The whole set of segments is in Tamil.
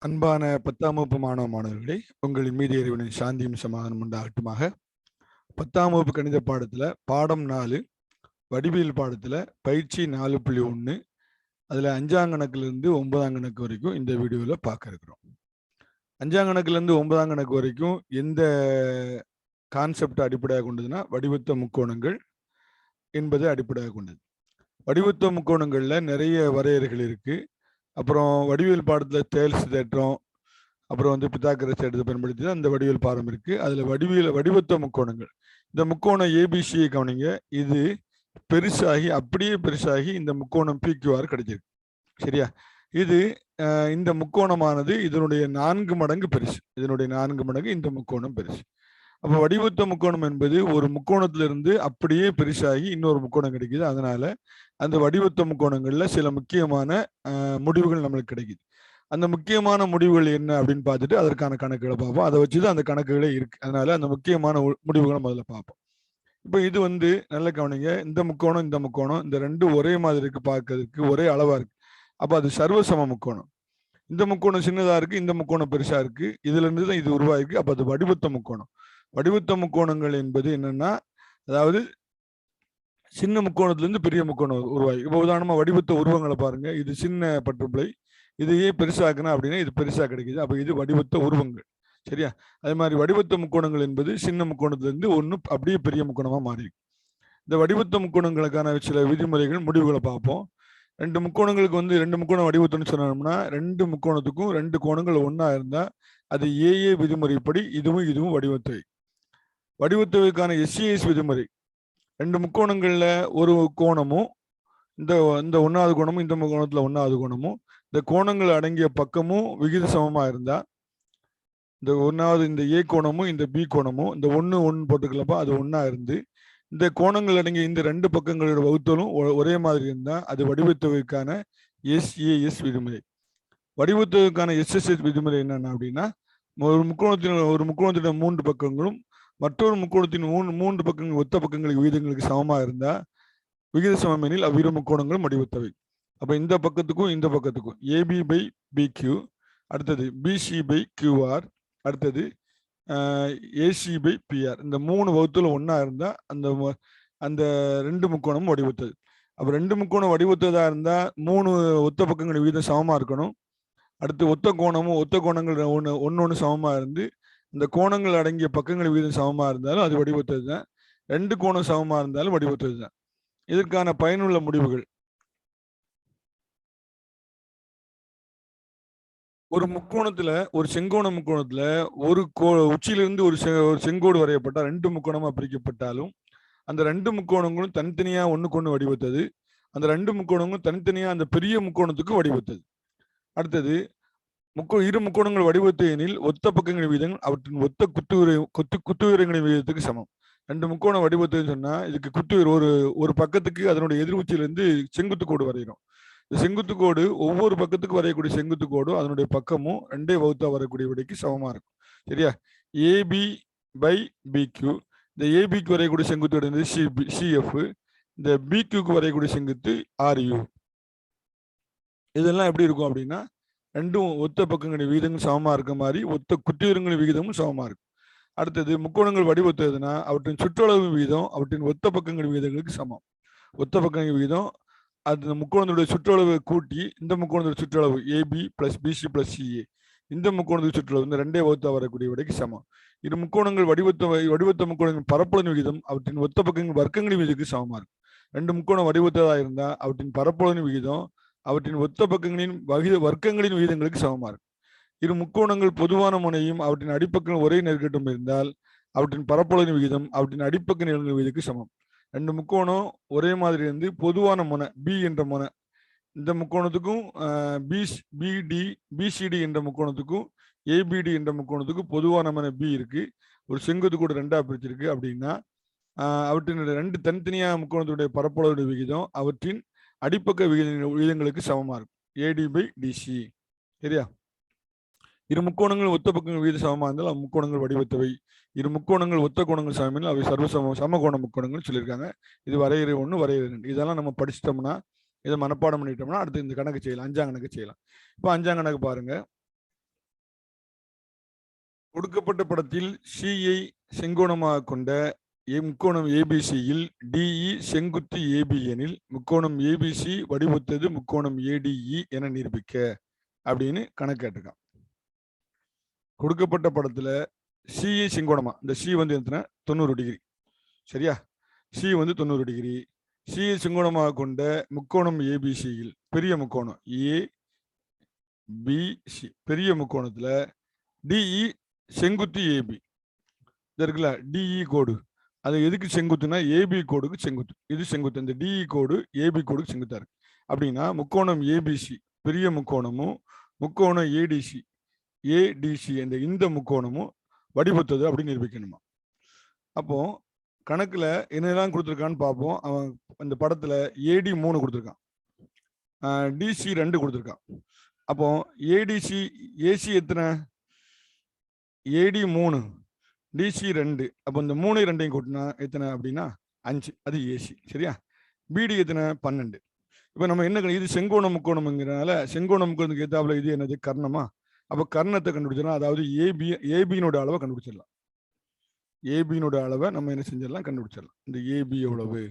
அன்பான 10ஆம் வகுப்பு மாணவ மாணவர்களே, உங்களின் மீது இறைவனின் சாந்தியும் சமாதானம் உண்டாகட்டுமாக. 10ஆம் வகுப்பு கணித பாடத்துல பாடம் 4 வடிவியல் பாடத்துல பயிற்சி 4.1 அதுல 5ஆம் கணக்குல இருந்து 9ஆம் கணக்கு வரைக்கும் இந்த வீடியோல பார்க்க இருக்கிறோம். 5ஆம் கணக்குல இருந்து 9ஆம் கணக்கு வரைக்கும் எந்த கான்செப்ட் அடிப்படையாக கொண்டதுன்னா வடிவத்த முக்கோணங்கள் என்பது அடிப்படையாக கொண்டது. வடிவத்த முக்கோணங்கள்ல நிறைய வரையறைகள் இருக்கு. அப்புறம் வடிவியல் பாடத்துல தேல்ஸ் தேற்றம், அப்புறம் பித்தாகரஸ் தேற்றத்தை பயன்படுத்தி தான் அந்த வடிவியல் பாடம் இருக்கு. அதுல வடிவத்த முக்கோணங்கள், இந்த முக்கோணம் ஏபிசியை கவனிங்க. இது பெருசாகி அப்படியே பெருசாகி இந்த முக்கோணம் பிக்யூஆர் கிடைச்சிருக்கு. சரியா? இது இந்த முக்கோணமானது இதனுடைய 4 மடங்கு பெருசு. இதனுடைய 4 மடங்கு இந்த முக்கோணம் பெருசு. அப்போ வடிவத்த முக்கோணம் என்பது ஒரு முக்கோணத்திலிருந்து அப்படியே பெருசாகி இன்னொரு முக்கோணம் கிடைக்குது. அதனால அந்த வடிவத்த முக்கோணங்கள்ல சில முக்கியமான முடிவுகள் நம்மளுக்கு கிடைக்குது. அந்த முக்கியமான முடிவுகள் என்ன அப்படின்னு பார்த்துட்டு அதற்கான கணக்குகளை பார்ப்போம். அதை வச்சுதான் அந்த கணக்குகளே இருக்கு. அதனால அந்த முக்கியமான முடிவுகளை முதல்ல பார்ப்போம். இப்போ இது நல்ல கவனிங்க. இந்த முக்கோணம் இந்த ரெண்டும் ஒரே மாதிரி இருக்கு, பார்க்கறதுக்கு ஒரே அளவா இருக்கு. அப்போ அது சர்வசம முக்கோணம். இந்த முக்கோணம் சின்னதா இருக்கு, இந்த முக்கோணம் பெருசா இருக்கு. இதுல இருந்து தான் இது உருவாயிருக்கு. அப்போ அது வடிவத்த முக்கோணம். வடிவத்த முக்கோணங்கள் என்பது என்னன்னா, அதாவது சின்ன முக்கோணத்திலிருந்து பெரிய முக்கோணம் உருவாகி. இப்போ உதாரணமா வடிவத்த உருவங்களை பாருங்க. இது சின்ன பட்டுப்பிளை, இதையே பெருசாக்குனா அப்படின்னா இது பெருசா கிடைக்குது. அப்ப இது வடிவத்த உருவங்கள். சரியா? அதே மாதிரி வடிவத்த முக்கோணங்கள் என்பது சின்ன முக்கோணத்திலிருந்து ஒன்று அப்படியே பெரிய முக்கோணமா மாறி. இந்த வடிவத்த முக்கோணங்களுக்கான சில விதிமுறைகள், முடிவுகளை பார்ப்போம். ரெண்டு முக்கோணங்களுக்கு ரெண்டு முக்கோணம் வடிவத்தம்னு சொன்னோம்னா, ரெண்டு முக்கோணத்துக்கும் ரெண்டு கோணங்கள் ஒன்னா இருந்தா அது ஏஏ விதிமுறைப்படி இதுவும் வடிவத்தை. வடிவத்தவைக்கான எஸ்சிஎஸ் விதிமுறை, ரெண்டு முக்கோணங்கள்ல ஒரு கோணமும் இந்த ஒன்னாவது கோணமும் இந்த முக்கோணத்துல ஒன்னாவது கோணமும் இந்த கோணங்கள் அடங்கிய பக்கமும் விகித சமமா இருந்தா, இந்த ஒன்னாவது இந்த ஏ கோணமும் இந்த பி கோணமும் இந்த ஒன்னு போட்டுக்கலப்பா, அது ஒன்னா இருந்து இந்த கோணங்கள் அடங்கிய இந்த ரெண்டு பக்கங்களோட வகுத்தலும் ஒரே மாதிரி இருந்தா அது வடிவத்தொகைக்கான எஸ்ஏஎஸ் விதிமுறை. வடிவத்தொகைக்கான எஸ்எஸ்எஸ் விதிமுறை என்னன்னா அப்படின்னா, ஒரு முக்கோணத்தின் 3 பக்கங்களும் மற்றொரு முக்கோணத்தின் மூன்று பக்கங்கள் ஒத்த பக்கங்களுக்கு விகிதங்களுக்கு சமமா இருந்தா விகித சமம் எனில் அவ்விரு முக்கோணங்களும் வடிவத்தவை. அப்ப இந்த பக்கத்துக்கும் இந்த பக்கத்துக்கும் ஏபி பை பிக்யூ, அடுத்தது பிசி பை கியூஆர், அடுத்தது ஏசி பை பிஆர், இந்த 3 வகுத்துல ஒன்னா இருந்தா அந்த ரெண்டு முக்கோணமும் வடிவத்தது. அப்ப ரெண்டு முக்கோணம் வடிவத்ததா இருந்தா 3 ஒத்த பக்கங்கள் விகிதம் சமமா இருக்கணும். அடுத்து ஒத்த கோணங்கள் ஒன்னு சமமா இருந்து இந்த கோணங்கள் அடங்கிய பக்கங்கள் விகிதம் சமமா இருந்தாலும் அது வடிவத்தது தான். ரெண்டு கோணம் சமமா இருந்தாலும் வடிவத்தது தான். இதற்கான பயனுள்ள முடிவுகள், ஒரு முக்கோணத்துல, ஒரு செங்கோண முக்கோணத்துல ஒரு உச்சியிலிருந்து ஒரு செங்கோடு வரையப்பட்டா ரெண்டு முக்கோணமா பிரிக்கப்பட்டாலும் அந்த ரெண்டு முக்கோணங்களும் தனித்தனியா ஒண்ணுக்கு ஒண்ணு வடிவத்தது. அந்த ரெண்டு முக்கோணங்களும் தனித்தனியா அந்த பெரிய முக்கோணத்துக்கு வடிவத்தது. அடுத்தது இரு முக்கோணங்கள் வடிவத்து எனில் ஒத்த பக்கங்களின் விகிதங்கள் அவற்றின் ஒத்த குத்துயரங்களின் விகிதத்துக்கு சமம். ரெண்டு முக்கோணம் வடிவத்துன்னு சொன்னா இதுக்கு குத்துயர் ஒரு பக்கத்துக்கு அதனுடைய எதிர்வுச்சியிலிருந்து செங்குத்து கோடு வரைகிறோம். இந்த செங்குத்து கோடு ஒவ்வொரு பக்கத்துக்கு வரையக்கூடிய செங்குத்து கோடும் அதனுடைய பக்கமும் ரெண்டே வகுத்தா வரக்கூடிய விடைக்கு சமமா இருக்கும். சரியா? ஏபி பை பிக்யூ, இந்த ஏபிக்கு வரையக்கூடிய செங்குத்து சிஎஃப், இந்த பிக்யூக்கு வரையக்கூடிய செங்குத்து ஆர்யூ. இதெல்லாம் எப்படி இருக்கும் அப்படின்னா, ரெண்டும் ஒத்த பக்கங்களின் விகிதங்கள் சமமா இருக்க மாதிரி ஒத்த குத்துயரங்களின் விகிதமும் சமமா இருக்கும். அடுத்தது முக்கோணங்கள் வடிவத்ததுன்னா அவற்றின் சுற்றளவு விகிதம் அவற்றின் ஒத்த பக்கங்களின் விகிதங்களுக்கு சமம். ஒத்த பக்கங்களின் விகிதம் அது முக்கோணத்துடைய சுற்றளவு கூட்டி இந்த முக்கோணத்துடைய சுற்றளவு AB plus BC plus CA, இந்த முக்கோணத்துடைய சுற்றளவு இந்த ரெண்டே வகுத்தா வரக்கூடிய விடைக்கு சமம். இரு முக்கோணங்கள் வடிவத்த முக்கோணங்களின் பரப்பளவின் விகிதம் அவற்றின் ஒத்த பக்கங்களின் வர்க்கங்களின் விகிதத்துக்கு சமமா இருக்கும். ரெண்டு முக்கோணம் வடிவத்ததா இருந்தா அவற்றின் பரப்பளவின் விகிதம் அவற்றின் ஒத்த பக்கங்களின் வர்க்கங்களின் விகிதங்களுக்கு சமமா இருக்கும். இரு முக்கோணங்கள் பொதுவான முனையும் அவற்றின் அடிப்பக்கங்கள் ஒரே நெருக்கட்டும் இருந்தால் அவற்றின் பரப்பளவின் விகிதம் அவற்றின் அடிப்பக்க நிலங்கள் விகிதத்துக்கு சமம். ரெண்டு முக்கோணம் ஒரே மாதிரி இருந்து பொதுவான முனை பி என்ற முனை, இந்த முக்கோணத்துக்கும் பிசிடி என்ற முக்கோணத்துக்கும் ஏபிடி என்ற முக்கோணத்துக்கும் பொதுவான முனை பி இருக்கு. ஒரு செங்குத்து கூட ரெண்டா பிரிச்சிருக்கு அப்படின்னா அவற்றின் ரெண்டு தனித்தனியா முக்கோணத்துடைய பரப்பளவுடைய விகிதம் அவற்றின் அடிப்பக்க விகிதங்களுக்கு சமமா இருக்கும். AD by DC. சரியா? இரு முக்கோணங்கள் ஒத்த பக்கங்கள் விகித சமமா இருந்தால் முக்கோணங்கள் வடிவத்தவை. இரு முக்கோணங்கள் ஒத்த கோணங்கள் சமம் அவை சமகோண முக்கோணங்கள் சொல்லியிருக்காங்க. இது வரையறை 1, வரையறை 2. இதெல்லாம் நம்ம படிச்சிட்டோம்னா, இதை மனப்பாடம் பண்ணிட்டோம்னா அடுத்து இந்த கணக்கு செய்யலாம். 5ஆம் கணக்கு செய்யலாம். இப்போ 5ஆம் கணக்கு பாருங்க. கொடுக்கப்பட்ட படத்தில் சியை செங்கோணமாக கொண்ட முக்கோணம் ஏபிசியில் டிஇ செங்குத்து ஏபி எனில் முக்கோணம் ஏபிசி வடிவொத்தது முக்கோணம் ஏடிஇ என நிரூபிக்க அப்படின்னு கணக்கு கேட்டிருக்கான். கொடுக்கப்பட்ட படத்துல சிஐ செங்கோணமா, இந்த சி வந்து எத்தனை 90 டிகிரி, சரியா? சி வந்து 90 டிகிரி. சிஐ செங்கோணமாக கொண்ட முக்கோணம் ஏபிசியில் பெரிய முக்கோணம் ஏபிசி பெரிய முக்கோணத்துல டிஇ செங்குத்து ஏபி இருக்குல்ல, டிஇ கோடு அது எதுக்கு செங்குத்துனா ஏபி கோடுக்கு செங்குத்து. இது செங்குத்து, இந்த டிஇ கோடு ஏபி கோடுக்கு செங்குத்தா இருக்கு. அப்படின்னா முக்கோணம் ஏபிசி பெரிய முக்கோணமும் முக்கோணம் ஏடிசி இந்த முக்கோணமும் வடிவத்தது அப்படின்னு நிரூபிக்கணுமா. அப்போ கணக்குல என்னெல்லாம் கொடுத்துருக்கான்னு பார்ப்போம். அவன் இந்த படத்துல ஏடி 3 கொடுத்துருக்கான், டிசி 2 கொடுத்துருக்கான். அப்போ ஏடிசி ஏசி எத்தனை? ஏடி 3 டிசி 2. அப்போ இந்த 3 2 கூட்டினா எத்தனை அப்படின்னா 5, அது ஏசி, சரியா? பிடி எத்தனை? 12. இப்போ நம்ம என்ன, இது செங்கோண முக்கோணம்ங்கிறனால செங்கோண முக்கோணத்துக்கு ஏத்தாப்புல இது என்னது? கர்ணமா. அப்போ கர்ணத்தை கண்டுபிடிச்சிடலாம், அதாவது ஏபியினோட அளவை கண்டுபிடிச்சிடலாம். ஏபியினோட அளவை நம்ம என்ன செஞ்சிடலாம்? கண்டுபிடிச்சிடலாம். இந்த ஏபி எவ்வளவு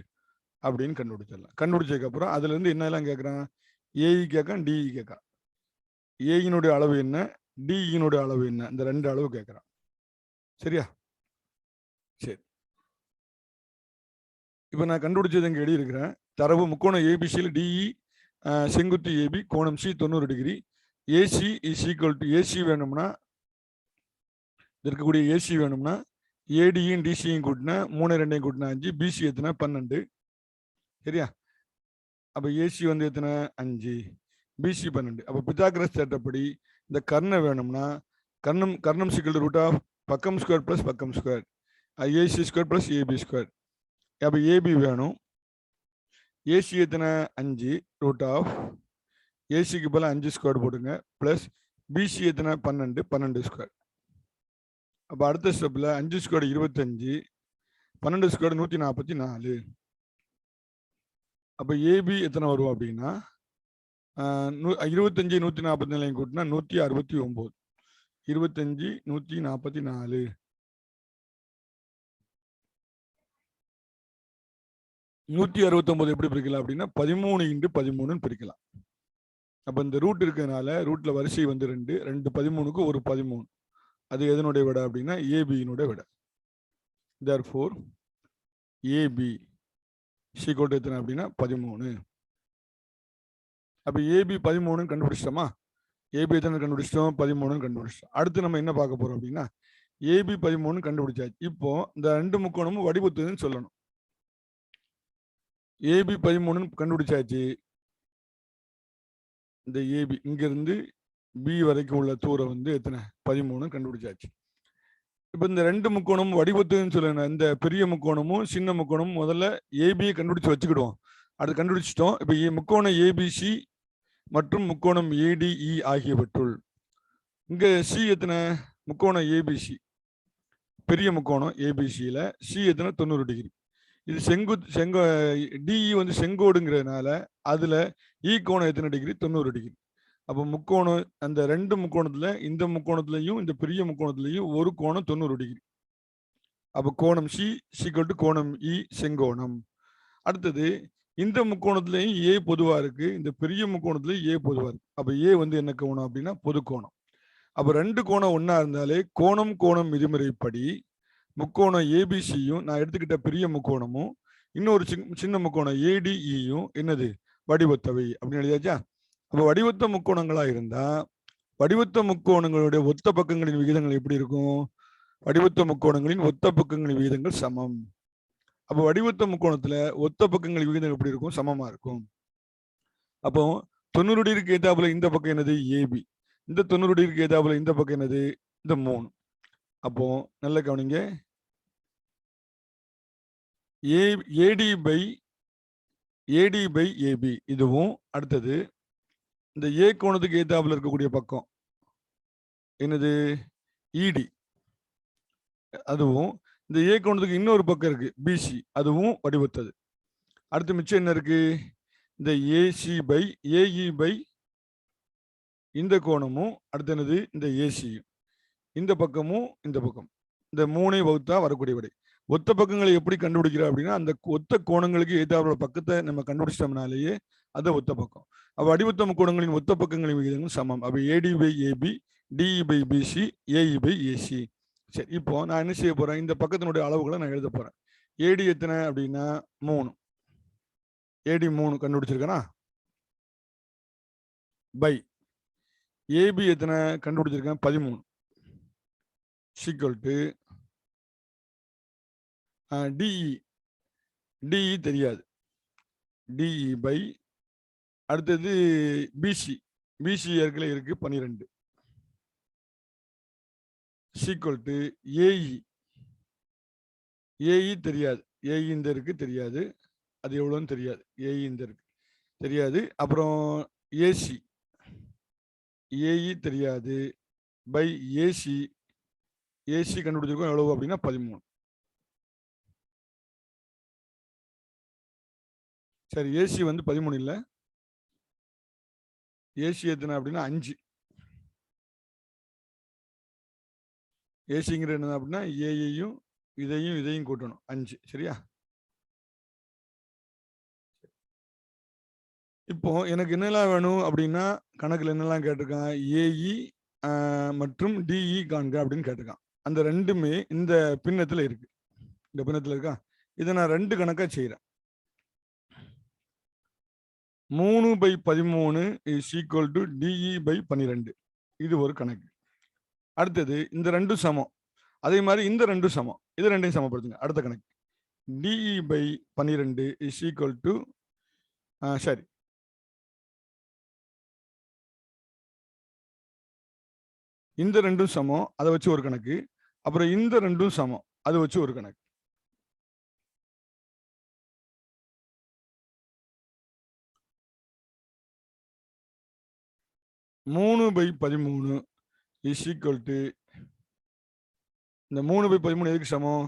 அப்படின்னு கண்டுபிடிச்சிடலாம். கண்டுபிடிச்சதுக்கு அப்புறம் அதுல இருந்து என்னெல்லாம் கேட்கறான்? AE கேட்கான், DE கேட்கான். ஏயினுடைய அளவு என்ன, டிஇனுடைய அளவு என்ன, இந்த 2 அளவு கேட்கறான், சரியா? சரி, இப்போ நான் கண்டுபிடிச்சது இங்கே எழுதியிருக்கிறேன். தரவு முக்கோணம் ஏபிசியில் டிஇ செங்குத்து ஏபி கோணம் C 90 degree. AC is equal to AC வேணும்னா இருக்கக்கூடிய ஏசி வேணும்னா ஏடியும் டிசியும் கூட்டினா 3 2 கூட்டினா 5, பிசி எத்தனை? 12, சரியா? அப்போ ஏசி வந்து எத்தனை? 5, பிசி 12. அப்போ பித்தாகரஸ் தேற்றப்படி இந்த கர்ணம் வேணும்னா கர்ணம் சிக்கல் ரூட் ஆஃப் பக்கம் ஸ்கொயர் பிளஸ் பக்கம் square AC square plus AB square. அப்போ ஏபி வேணும். ஏசி எத்தனை? 5 ரூட் ஆஃப் ஏசிக்கு போல 5 ஸ்கொயர் போடுங்க பிளஸ் பிசி எத்தனை? 12 ஸ்கொயர். அப்போ அடுத்த ஸ்டெப்ல 5 ஸ்கொயர் 25, 12 ஸ்கொயர் 144. அப்போ ஏபி எத்தனை வரும் அப்படின்னா 25 144 கூட்டினா 169, 25 144. 169 எப்படி பிரிக்கலாம் அப்படின்னா 13 × 13 பிரிக்கலாம். அப்ப இந்த ரூட் இருக்கிறதுனால ரூட்ல வரிசை வந்து 2 13க்கு ஒரு 13. அது எதனுடைய விட அப்படின்னா ஏபியினுடைய விட. therefore ஏபி = எத்தனை அப்படின்னா 13. அப்ப ஏபி 13 கண்டுபிடிச்சிட்டோமா? ஏபி எத்தனை கண்டுபிடிச்சிட்டோம்? 13 கண்டுபிடிச்சிட்டோம். அடுத்து நம்ம என்ன பார்க்க போறோம் அப்படின்னா ஏபி 13 கண்டுபிடிச்சாச்சு. இப்போ இந்த 2 முக்கோணமும் வடிவத்துன்னு சொல்லணும். ஏபி 13 கண்டுபிடிச்சாச்சு. இந்த ஏபி இங்கிருந்து பி வரைக்கும் உள்ள தூரம் வந்து எத்தனை? 13 கண்டுபிடிச்சாச்சு. இப்போ இந்த 2 முக்கோணமும் வடிவத்துன்னு சொல்லணும். இந்த பெரிய முக்கோணமும் சின்ன முக்கோணமும் முதல்ல ஏபியை கண்டுபிடிச்சு வச்சுக்கிடுவோம். அது கண்டுபிடிச்சிட்டோம். இப்போ முக்கோணம் ஏபிசி மற்றும் முக்கோணம் ஏடிஇ ஆகியவற்றுள் இங்க சி எத்தனை? முக்கோணம் ஏபிசி பெரிய முக்கோணம் ஏபிசியில சி எத்தனை? 90 டிகிரி. இது டிஇ வந்து செங்கோடுங்கிறதுனால அதுல இ கோணம் எத்தனை டிகிரி? 90 டிகிரி. அப்போ முக்கோணம் அந்த 2 முக்கோணத்துல இந்த முக்கோணத்துலையும் இந்த பெரிய முக்கோணத்துலையும் ஒரு கோணம் 90 டிகிரி. அப்போ கோணம் சி = கோணம் இ செங்கோணம். அடுத்தது இந்த முக்கோணத்துலையும் ஏ பொதுவா இருக்கு, இந்த பெரிய முக்கோணத்துலயும் ஏ பொதுவா இருக்கு. அப்ப ஏ வந்து என்ன கோணம் அப்படின்னா பொது கோணம். அப்ப 2 கோணம் ஒன்னா இருந்தாலே கோணம் விதிமுறைப்படி முக்கோணம் ஏபிசியும் நான் எடுத்துக்கிட்ட பெரிய முக்கோணமும் இன்னொரு சின்ன முக்கோணம் ஏடிஇயும் என்னது? வடிவத்தவை அப்படின்னு எழுதியாச்சா? அப்ப வடிவத்த முக்கோணங்களா இருந்தா வடிவத்த முக்கோணங்களுடைய ஒத்த பக்கங்களின் விகிதங்கள் எப்படி இருக்கும்? வடிவத்த முக்கோணங்களின் ஒத்த பக்கங்களின் விகிதங்கள் சமம். அப்போ வடிவத்த முக்கோணத்துல ஒத்த பக்கங்கள் விகிதம் எப்படி இருக்கும்? சமமா இருக்கும். அப்போ 90 டிகிரிக்கு ஏத்தாப்புல இந்த பக்கம் என்னது? ஏபி. இந்த 90 டிகிரிக்கு ஏத்தாப்புல இந்த பக்கம் என்னது? இந்த 3. அப்போ நல்ல கவனிங்க, ஏடி பை ஏபி இதுவும் அடுத்தது இந்த ஏ கோணத்துக்கு ஏத்தாப்புல இருக்கக்கூடிய பக்கம் என்னது? இடி. அதுவும் இந்த ஏ கோணத்துக்கு இன்னொரு பக்கம் இருக்கு பிசி, அதுவும் வடிவத்தது. அடுத்து மிச்சம் என்ன இருக்கு? இந்த ஏஇ பை இந்த கோணமும் அடுத்து என்னது? இந்த ஏசியும். இந்த பக்கமும் இந்த பக்கம், இந்த 3ஐ வகுத்தா வரக்கூடிய விடை. ஒத்த பக்கங்களை எப்படி கண்டுபிடிக்கிறோம் அப்படின்னா, அந்த ஒத்த கோணங்களுக்கு ஏதாவது பக்கத்தை நம்ம கண்டுபிடிச்சிட்டோம்னாலேயே அது ஒத்த பக்கம். அப்ப அடிவத்த முக்கோணங்களின் ஒத்த பக்கங்களின் விகிதங்கள் சமம். அப்ப AD by AB, DE by BC, AE by AC. சரி, இப்போ நான் என்ன செய்ய போறேன், இந்த பக்கத்தினுடைய அளவுகளை நான் எழுத போறேன். ஏடி எத்தனை அப்படின்னா 3, ஏடி 3 கண்டுபிடிச்சிருக்கேனா, பை ஏபி எத்தனை கண்டுபிடிச்சிருக்கேன் 13, சீக்வல் டு டிஇ தெரியாது, டிஇ பை அடுத்தது பிசி ஏற்கனவே இருக்கு 12, சீக்வல் டு ஏஇ தெரியாது, ஏஇ இந்த இருக்கு தெரியாது, அது எவ்வளோன்னு தெரியாது, ஏஇ இந்த இருக்கு தெரியாது. அப்புறம் ஏஇ தெரியாது, பை ஏசி கண்டுபிடிச்சிருக்கோம் எவ்வளவு அப்படின்னா 13. சரி, ஏசி வந்து 13 இல்லை, ஏசி எத்தனை அப்படின்னா 5. ஏசிங்கிற என்ன அப்படின்னா ஏயையும் இதையும் கூட்டணும் 5. சரியா? இப்போ எனக்கு என்னெல்லாம் வேணும் அப்படின்னா, கணக்குல என்னெல்லாம் கேட்டிருக்கான், ஏஇ மற்றும் டிஇ காண்க அப்படின்னு கேட்டிருக்கான். அந்த ரெண்டுமே இந்த பின்னத்துல இருக்கு, இந்த பின்னத்துல இருக்கா. இதை நான் 2 கணக்கா செய்யறேன். 3/13 is equal to DE by 12. இது ஒரு கணக்கு. அடுத்தது இந்த 2 சமம், அதே மாதிரி இந்த 2 சமம், இது 2ஐயும் சமப்படுத்துங்க. அடுத்த கணக்கு DE by 12 is equal to சரி, இந்த 2ம் சமம், அதை வச்சு ஒரு கணக்கு. அப்புறம் இந்த 2ம் சமம், அதை வச்சு ஒரு கணக்கு. மூணு பை 13 இஸ் ஈக்குவல் டு, இந்த 3/13 எதுக்கு சமம்,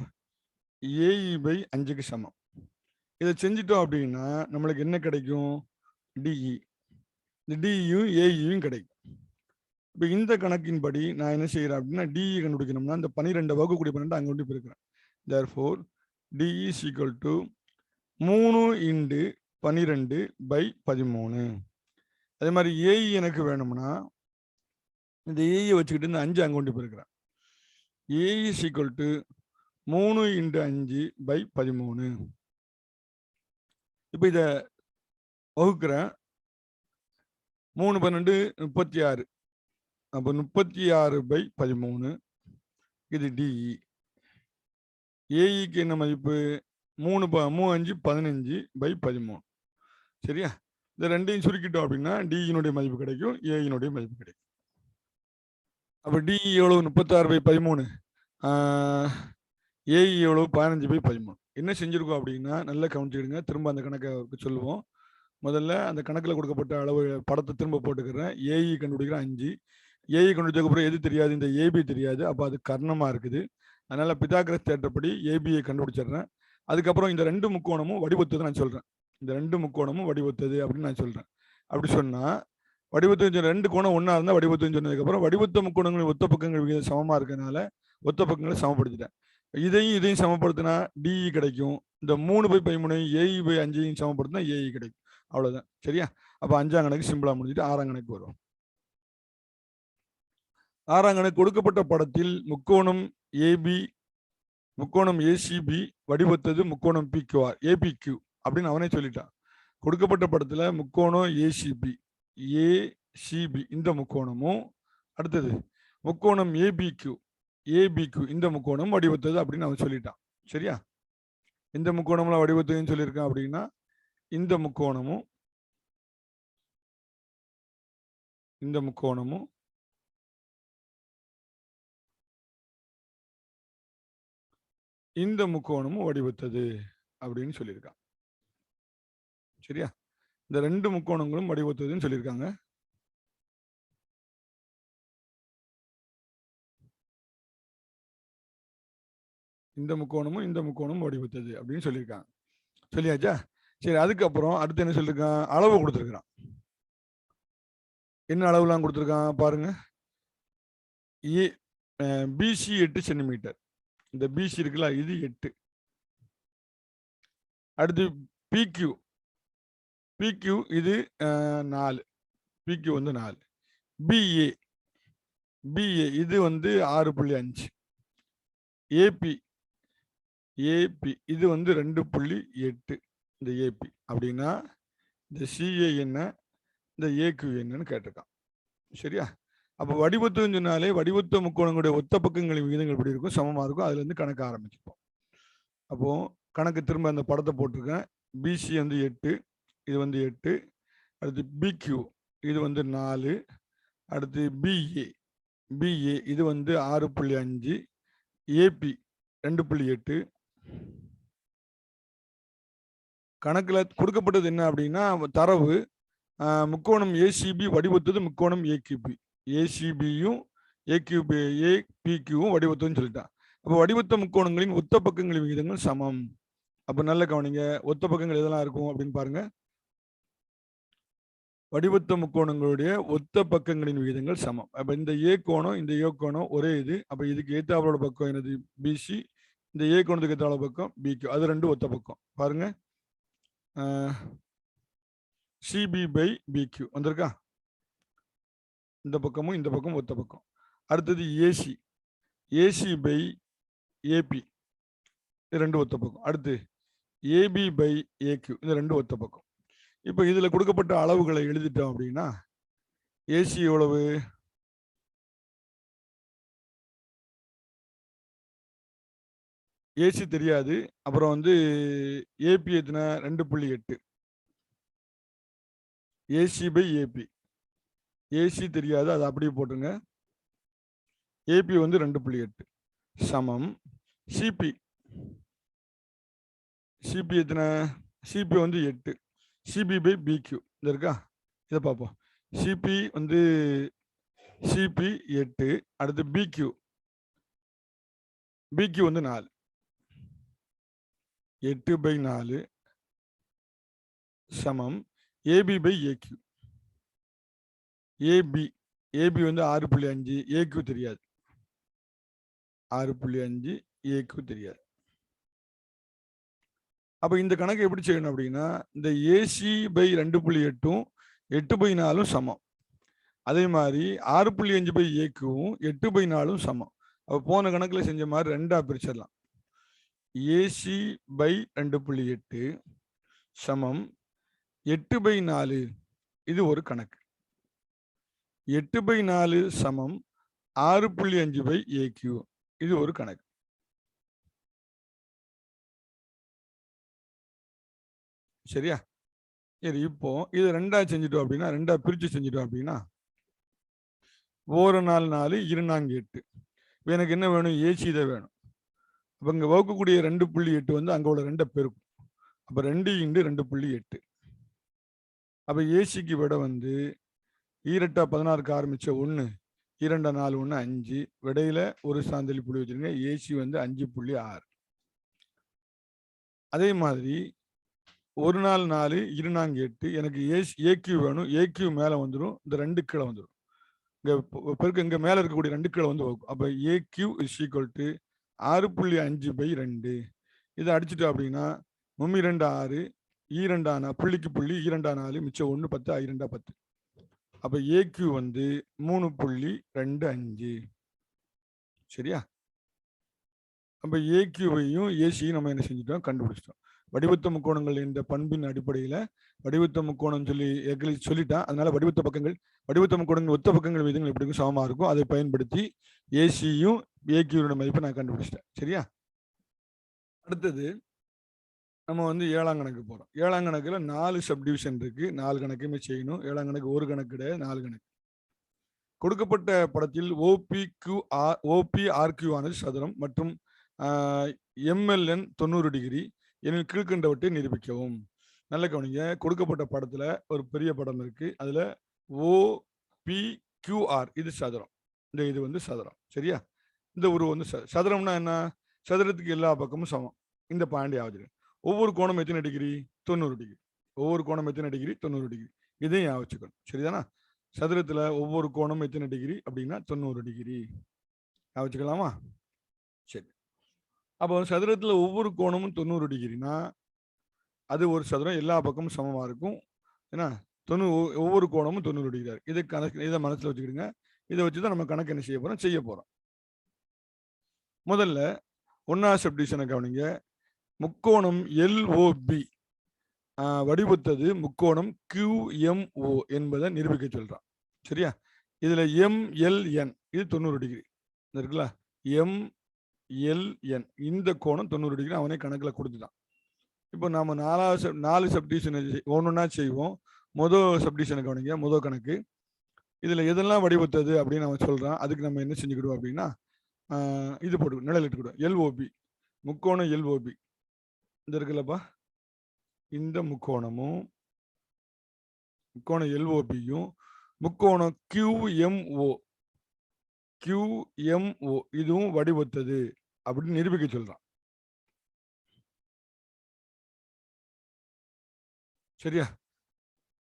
ஏஇ பை 5க்கு சமம். இதை செஞ்சிட்டோம் அப்படின்னா நம்மளுக்கு என்ன கிடைக்கும், டிஇ. இந்த டிஇயும் ஏஇயும் கிடைக்கும். இப்போ இந்த கணக்கின்படி நான் என்ன செய்யறேன் அப்படின்னா, டிஇ கண்டுபிடிக்கணும்னா இந்த 12 வகுக்கூடிய 12 அங்கே கொண்டு போயிருக்கிறேன். Therefore DE is equal to 3 into 12 by 13. அதே மாதிரி ஏஇ எனக்கு வேணும்னா இந்த ஏஇயை வச்சுக்கிட்டு இந்த 5 அங்கே கொண்டு போயிருக்கிறேன். AE is equal to 3 into 5 by 13. இப்போ இதை வகுக்கிறேன். 3 12 36. அப்போ 36 பை 13. இது டிஇ. ஏஇக்கு என்ன மதிப்பு, 3 5 15 பை 13. சரியா? இந்த ரெண்டையும் சுருக்கிட்டோம் அப்படின்னா டிஇனுடைய மதிப்பு கிடைக்கும், ஏஇனுடைய மதிப்பு கிடைக்கும். அப்போ டிஇ எவ்வளவு, 36 பை 13. ஏஇ எவ்வளவு, 15 பை 13. என்ன செஞ்சிருக்கோம் அப்படின்னா, நல்லா கவனிச்சுக்கிடுங்க. திரும்ப அந்த கணக்கை சொல்லுவோம். முதல்ல அந்த கணக்கில் கொடுக்கப்பட்ட அளவு படத்தை திரும்ப போட்டுக்கிறேன். ஏஇ கண்டுபிடிக்கிறேன் 5. ஏஇ கண்டுபிடிச்சதுக்கு அப்புறம் எது தெரியாது, இந்த ஏபி தெரியாது. அப்போ அது கர்ணமா இருக்குது. அதனால பிதாகரஸ் தேற்றப்படி ஏபியை கண்டுபிடிச்சிடுறேன். அதுக்கப்புறம் இந்த 2 முக்கோணமும் வடிவத்தது நான் சொல்றேன். இந்த 2 முக்கோணமும் வடிவத்தது அப்படின்னு நான் சொல்றேன். அப்படி சொன்னா வடிவத்து 2 கோணம் ஒன்னா இருந்தா வடிவத்துன்னு சொன்னதுக்கப்புறம் வடிவத்த முக்கோணங்களின் ஒத்த பக்கங்கள் சமமா இருக்கிறதுனால ஒத்த பக்கங்களை சமப்படுத்திட்டேன். இதையும் சமப்படுத்தினா டிஇ கிடைக்கும். இந்த 3/13 ஏஇ பை 5ஐயும் சமப்படுத்தினா ஏஇ கிடைக்கும். அவ்வளவுதான். சரியா? அப்ப 5ஆம் கணக்கு சிம்பிளா முடிஞ்சிட்டு 6ஆம் கணக்கு வரும். 6ஆம் கணக்கு கொடுக்கப்பட்ட படத்தில் முக்கோணம் ஏசிபி வடிவத்தது முக்கோணம் பிக்யூஆர் ஏபிக்யூ அப்படின்னு அவனே சொல்லிட்டான். கொடுக்கப்பட்ட படத்துல முக்கோணம் ஏசிபி இந்த முக்கோணமும், அடுத்தது முக்கோணம் ஏபிக்யூ இந்த முக்கோணம் வடிவத்தது அப்படின்னு அவன் சொல்லிட்டான். சரியா? இந்த முக்கோணம்லாம் வடிவத்ததுன்னு சொல்லியிருக்கான் அப்படின்னா இந்த முக்கோணமும் இந்த முக்கோணமும் இந்த முக்கோணமும் வடிவத்தது அப்படின்னு சொல்லியிருக்கான். சரியா? இந்த 2 முக்கோணங்களும் வடிவத்ததுன்னு சொல்லியிருக்காங்க. இந்த முக்கோணமும் வடிவத்தது அப்படின்னு சொல்லியிருக்காங்க. சொல்லியாச்சா? சரி, அதுக்கப்புறம் அடுத்து என்ன சொல்லியிருக்கான், அளவு கொடுத்துருக்கான். என்ன அளவுலாம் கொடுத்துருக்கான் பாருங்க. PC 8 centimetre. இந்த பிசி இருக்குல்ல, இது 8. அடுத்து பிக்யூ, பிக்யூ இது 4, பிக்யூ வந்து 4. பிஏ, பிஏ இது வந்து 6.5. ஏபி, ஏபி இது வந்து 2.8. இந்த ஏபி அப்படின்னா இந்த சிஏ என்ன, இந்த ஏக்யூ என்னன்னு கேட்டிருக்கான். சரியா? அப்போ வடிவத்துவம் சொன்னாலே வடிவத்துவ முக்கோணங்களுடைய ஒத்த பக்கங்களின் விகிதங்கள் எப்படி இருக்கும், சமமா இருக்கும். அதுல இருந்து கணக்கு ஆரம்பிச்சுப்போம். அப்போ கணக்கு திரும்ப அந்த படத்தை போட்டிருக்கேன். பிசி வந்து 8, இது வந்து 8. அடுத்து பிக்யூ இது வந்து 4. அடுத்து பிஏ, பிஏ இது வந்து 6.5. ஏபி 2.8. கணக்குல கொடுக்கப்பட்டது என்ன அப்படின்னா, தரவு முக்கோணம் ஏசிபி வடிவத்தது முக்கோணம் ஏகிபி, ஏசிபியும் ஏபிக்யூவும் வடிவத்துன்னு சொல்லிட்டான். அப்போ வடிவத்த முக்கோணங்களின் ஒத்த பக்கங்களின் விகிதங்கள் சமம். அப்ப நல்ல கவனிங்க, ஒத்த பக்கங்கள் எதெல்லாம் இருக்கும் அப்படின்னு பாருங்க. வடிவத்த முக்கோணங்களுடைய ஒத்த பக்கங்களின் விகிதங்கள் சமம். அப்ப இந்த ஏ கோணம் இந்த ஏ கோணம் ஒரே இது. அப்ப இதுக்கு ஏத்தாவளோட பக்கம் என்னது, பிசி. இந்த ஏ கோணத்துக்கு ஏத்தாவளோட பக்கம் பிக்யூ. அது ரெண்டு ஒத்த பக்கம். பாருங்க, சிபி பை பிக்யூ வந்திருக்கா. இந்த பக்கமும் இந்த பக்கம் ஒத்த பக்கம். அடுத்தது ஏசி, ஏசி பை ஏபி இது ரெண்டு ஒத்த பக்கம். அடுத்து ஏபி பை ஏக்யூ இது ரெண்டு ஒத்த பக்கம். இப்போ இதுல கொடுக்கப்பட்ட அளவுகளை எழுதிட்டோம் அப்படின்னா, ஏசி எவ்வளவு, ஏசி தெரியாது. அப்புறம் வந்து ஏபி எத்தனை, 2.8. ஏசி பை ஏபி, ஏசி தெரியாது, அதை அப்படியே போட்டுங்க. ஏபி வந்து 2.8 சமம் சிபி, சிபி எத்தனை, சிபி வந்து 8. சிபி பை பிக்யூ இது இருக்கா, இதை பார்ப்போம். சிபி வந்து சிபி 8. அடுத்து பிக்யூ, பிக்யூ வந்து 4. 8/4 சமம் AB by AQ. AB, AB வந்து 6.5, ஏக்யூ தெரியாது. 6.5 ஏக்யூ தெரியாது. அப்ப இந்த கணக்கு எப்படி செய்யணும் அப்படின்னா, இந்த ஏசி பை 2.8ம் 8/4 சமம். அதே மாதிரி 6.5 பை ஏக்யூவும் 8/4 சமம். அப்ப போன கணக்குல செஞ்ச மாதிரி ரெண்டா பிரிச்சிடலாம். ஏசி பை 2.8 சமம் 8/4. இது ஒரு கணக்கு. 8/4 சமம் 6.5 பை ஏக்யூ இது ஒரு கணக்கு. சரியா? சரி, இப்போ இது ரெண்டா செஞ்சுட்டோம் அப்படின்னா, ரெண்டா பிரிச்சு செஞ்சுட்டோம் அப்படின்னா, 1 4 4 2 4 8. எனக்கு என்ன வேணும், ஏசி தான் வேணும். அப்ப இங்க வகுக்கக்கூடிய 2.8 வந்து அங்க உள்ள 2 பெருக்கும். அப்ப 2 × 2.8. அப்ப ஏசிக்கு விட வந்து 2 16க்கு ஆரம்பிச்ச 1, 2 4 1 5, விடையில ஒரு சாந்தலி புள்ளி வச்சிருங்க. ஏசி வந்து 5.6. அதே மாதிரி 1 4 4 2 4 8 எனக்கு ஏக்யூ வேணும். ஏக்யூ மேல வந்துடும், இந்த 2 கீழே வந்துடும். இங்க பெருக்கு இங்க மேல இருக்கக்கூடிய 2 கீழே வந்து வகுக்கும். அப்ப ஏக்யூ இஸ் ஈக்குவல் டு 6.5/2. இதை அடிச்சுட்டோம் அப்படின்னா 3 2 6, 2 ஆனா புள்ளிக்கு புள்ளி 2 4 மிச்சம் 1 10, 2 10. அப்ப ஏக்யூ வந்து 3.25. சரியா? அப்ப ஏக்யூவையும் ஏசியும் நம்ம என்ன செஞ்சுட்டோம், கண்டுபிடிச்சிட்டோம். வடிவத்த முக்கோணங்கள் என்ற பண்பின் அடிப்படையில வடிவத்த முக்கோணம் சொல்லிட்டான். அதனால வடிவத்த பக்கங்கள், வடிவத்த முக்கோணங்கள் ஒத்த பக்கங்கள் விதங்கள் எப்படி சமமா இருக்கும், அதை பயன்படுத்தி ஏசியும் ஏக்யூவோட மதிப்பை நான் கண்டுபிடிச்சிட்டேன். சரியா? அடுத்தது நம்ம வந்து 7ஆம் கணக்கு போறோம். 7ஆம் கணக்குல 4 சப்டிவிஷன் இருக்கு. 4 கணக்குமே செய்யணும். 7ஆம் கணக்கு ஒரு கணக்கு கிடையாது, 4 கணக்கு. கொடுக்கப்பட்ட படத்தில் OPRQ ஆனது சதுரம் மற்றும் MLN 90 டிகிரி எனில் கீழ்கண்டவற்றை நிரூபிக்கவும். நல்ல கவனிங்க, கொடுக்கப்பட்ட படத்துல ஒரு பெரிய படம் இருக்கு. அதுல OPQR இது சதுரம், இந்த இது வந்து சதுரம். சரியா? இந்த உருவம் வந்து சதுரம்னா என்ன, சதுரத்துக்கு எல்லா பக்கமும் சமம். இந்த பாயிண்ட் யாவது ஒவ்வொரு கோணம் எத்தனை டிகிரி, 90 டிகிரி. ஒவ்வொரு கோணம் எத்தனை டிகிரி, 90 டிகிரி. இதையும் ஞாபகம் வச்சுக்கணும். சரிதானா? சதுரத்துல ஒவ்வொரு கோணம் எத்தனை டிகிரி அப்படின்னா 90 டிகிரி. வச்சுக்கலாமா? சரி. அப்போ சதுரத்தில் ஒவ்வொரு கோணமும் 90 டிகிரினா அது ஒரு சதுரம் எல்லா பக்கமும் சமமாக இருக்கும். ஏன்னா ஒவ்வொரு கோணமும் 90 டிகிரி இருக்கு. இதை மனசில் வச்சுக்கிடுங்க. இதை வச்சு தான் நம்ம கணக்கு என்ன செய்ய போகிறோம். முதல்ல 1வது சப்டிவிஷனை கவனிங்க. முக்கோணம் LOB வடிவத்தது முக்கோணம் QMO என்பதை நிரூபிக்க சொல்றான். சரியா? இதுல MLN இது 90 டிகிரி இருக்குல்ல. MLN இந்த கோணம் 90 டிகிரி அவனே கணக்கில் கொடுத்துட்டான். இப்போ நாம 4 சப்டிவிஷன் ஒன்னொன்னா செய்வோம். முதல் சப்டிவிஷனை கவனிங்க. முதல் கணக்கு இதுல எதெல்லாம் வடிவத்தது அப்படின்னு அவன் சொல்றான். அதுக்கு நம்ம என்ன செஞ்சுக்கிடுவோம் அப்படின்னா இது போட்டு நிழல் இட்டுக்கிடுவோம். LOB முக்கோணம் LOB இந்த இருக்குல்லப்பா. இந்த முக்கோணம் LOBயும் முக்கோணம் QMO இதுவும் வடிவத்தது அப்படின்னு நிரூபிக்க சொல்றான். சரியா?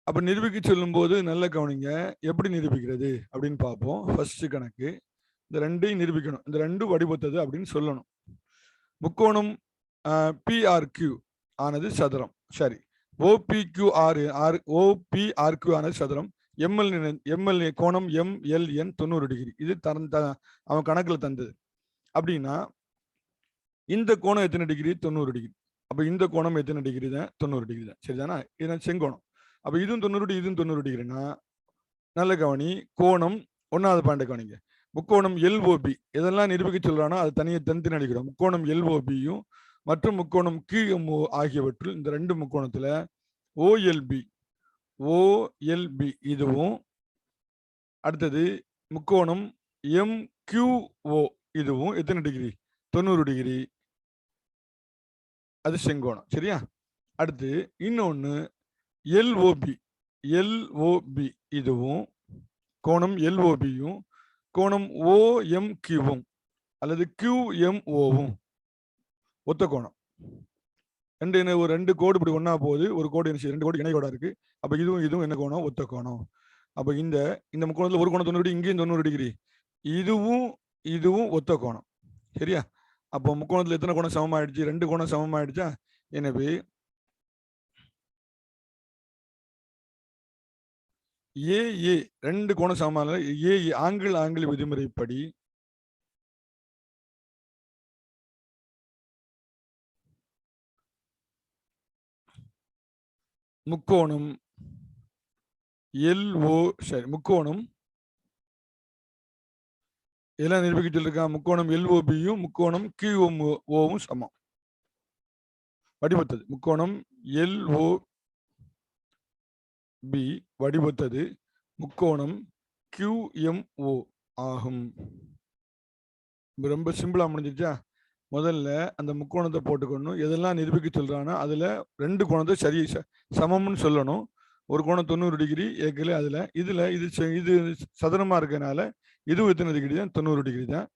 அப்ப நிரூபிக்க சொல்லும் போது நல்ல கவனிங்க. எப்படி நிரூபிக்கிறது அப்படின்னு பார்ப்போம். ஃபர்ஸ்ட் கணக்கு இந்த ரெண்டையும் நிரூபிக்கணும். இந்த ரெண்டும் வடிவத்தது அப்படின்னு சொல்லணும். முக்கோணம் PRQ ஆனது சதுரம். சரி. OPRQ ஆனது சதுரம். ML கோணம் MLN 90 டிகிரி. இது அவன் கணக்கில் தந்தது. அப்படின்னா இந்த கோணம் எத்தனை டிகிரி? 90 டிகிரி. அப்ப இந்த கோணம் எத்தனை டிகிரி தான்? 90 டிகிரி தான். சரிதானா? இது செங்கோணம். அப்ப இதுவும் 90 டிகிரி, இதுவும் 90 டிகிரினா நல்ல கவனி. கோணம் 1வது பாயிண்ட் கவனிங்க. முக்கோணம் LOB எதெல்லாம் நிரூபிக்க சொல்றானோ அது தனித்தனி அடிக்கிறோம். முக்கோணம் LOBயும் மற்றும் முக்கோணம் QMO ஆகியவற்றில் இந்த ரெண்டு முக்கோணத்துல OLB இதுவும் அடுத்தது முக்கோணம் MQO இதுவும் எத்தனை டிகிரி? 90 டிகிரி. அது செங்கோணம். சரியா? அடுத்து இன்னொன்னு LOB இதுவும் கோணம் LOBயும் கோணம் OMQவும் அல்லது QMOவும் ஒத்த கோணம். ரெண்டு கோடு இப்படி ஒன்னா போகுது. ஒரு கோடு என்ன 2 கோடு இணை கோடா இருக்கு. அப்ப இதுவும் என்ன கோணம்? ஒத்த கோணம். அப்ப இந்த முக்கோணத்துல ஒரு கோணம் 90 டிகிரி, இங்கேயும் 90 டிகிரி. இதுவும் ஒத்த கோணம். சரியா? அப்போ முக்கோணத்துல எத்தனை கோணம் சமமாயிடுச்சு? 2 கோணம் சமமாயிடுச்சா? எனவே ஏஏ 2 கோணம் சமமான ஆங்கிள் விதிமுறைப்படி முக்கோணம் முக்கோணம் எல்லாம் நிரூபிக்க சொல்லிருக்கான். முக்கோணம் LOBயும் முக்கோணம் QMOவும் சமம் வடிவத்தது. முக்கோணம் LOB வடிவத்தது முக்கோணம் QMO ஆகும். ரொம்ப சிம்பிளா முடிஞ்சிச்சா? முதல்ல அந்த முக்கோணத்தை போட்டுக்கணும். எதெல்லாம் நிரூபிக்க சொல்றானோ அதுல 2 கோணத்தை சரி சமம்னு சொல்லணும். ஒரு கோணம் 90 டிகிரி ஏற்கனவே இதுல இது சதுரமா இருக்கனால இது எத்தனை டிகிரி தான்? 90 டிகிரி தான்.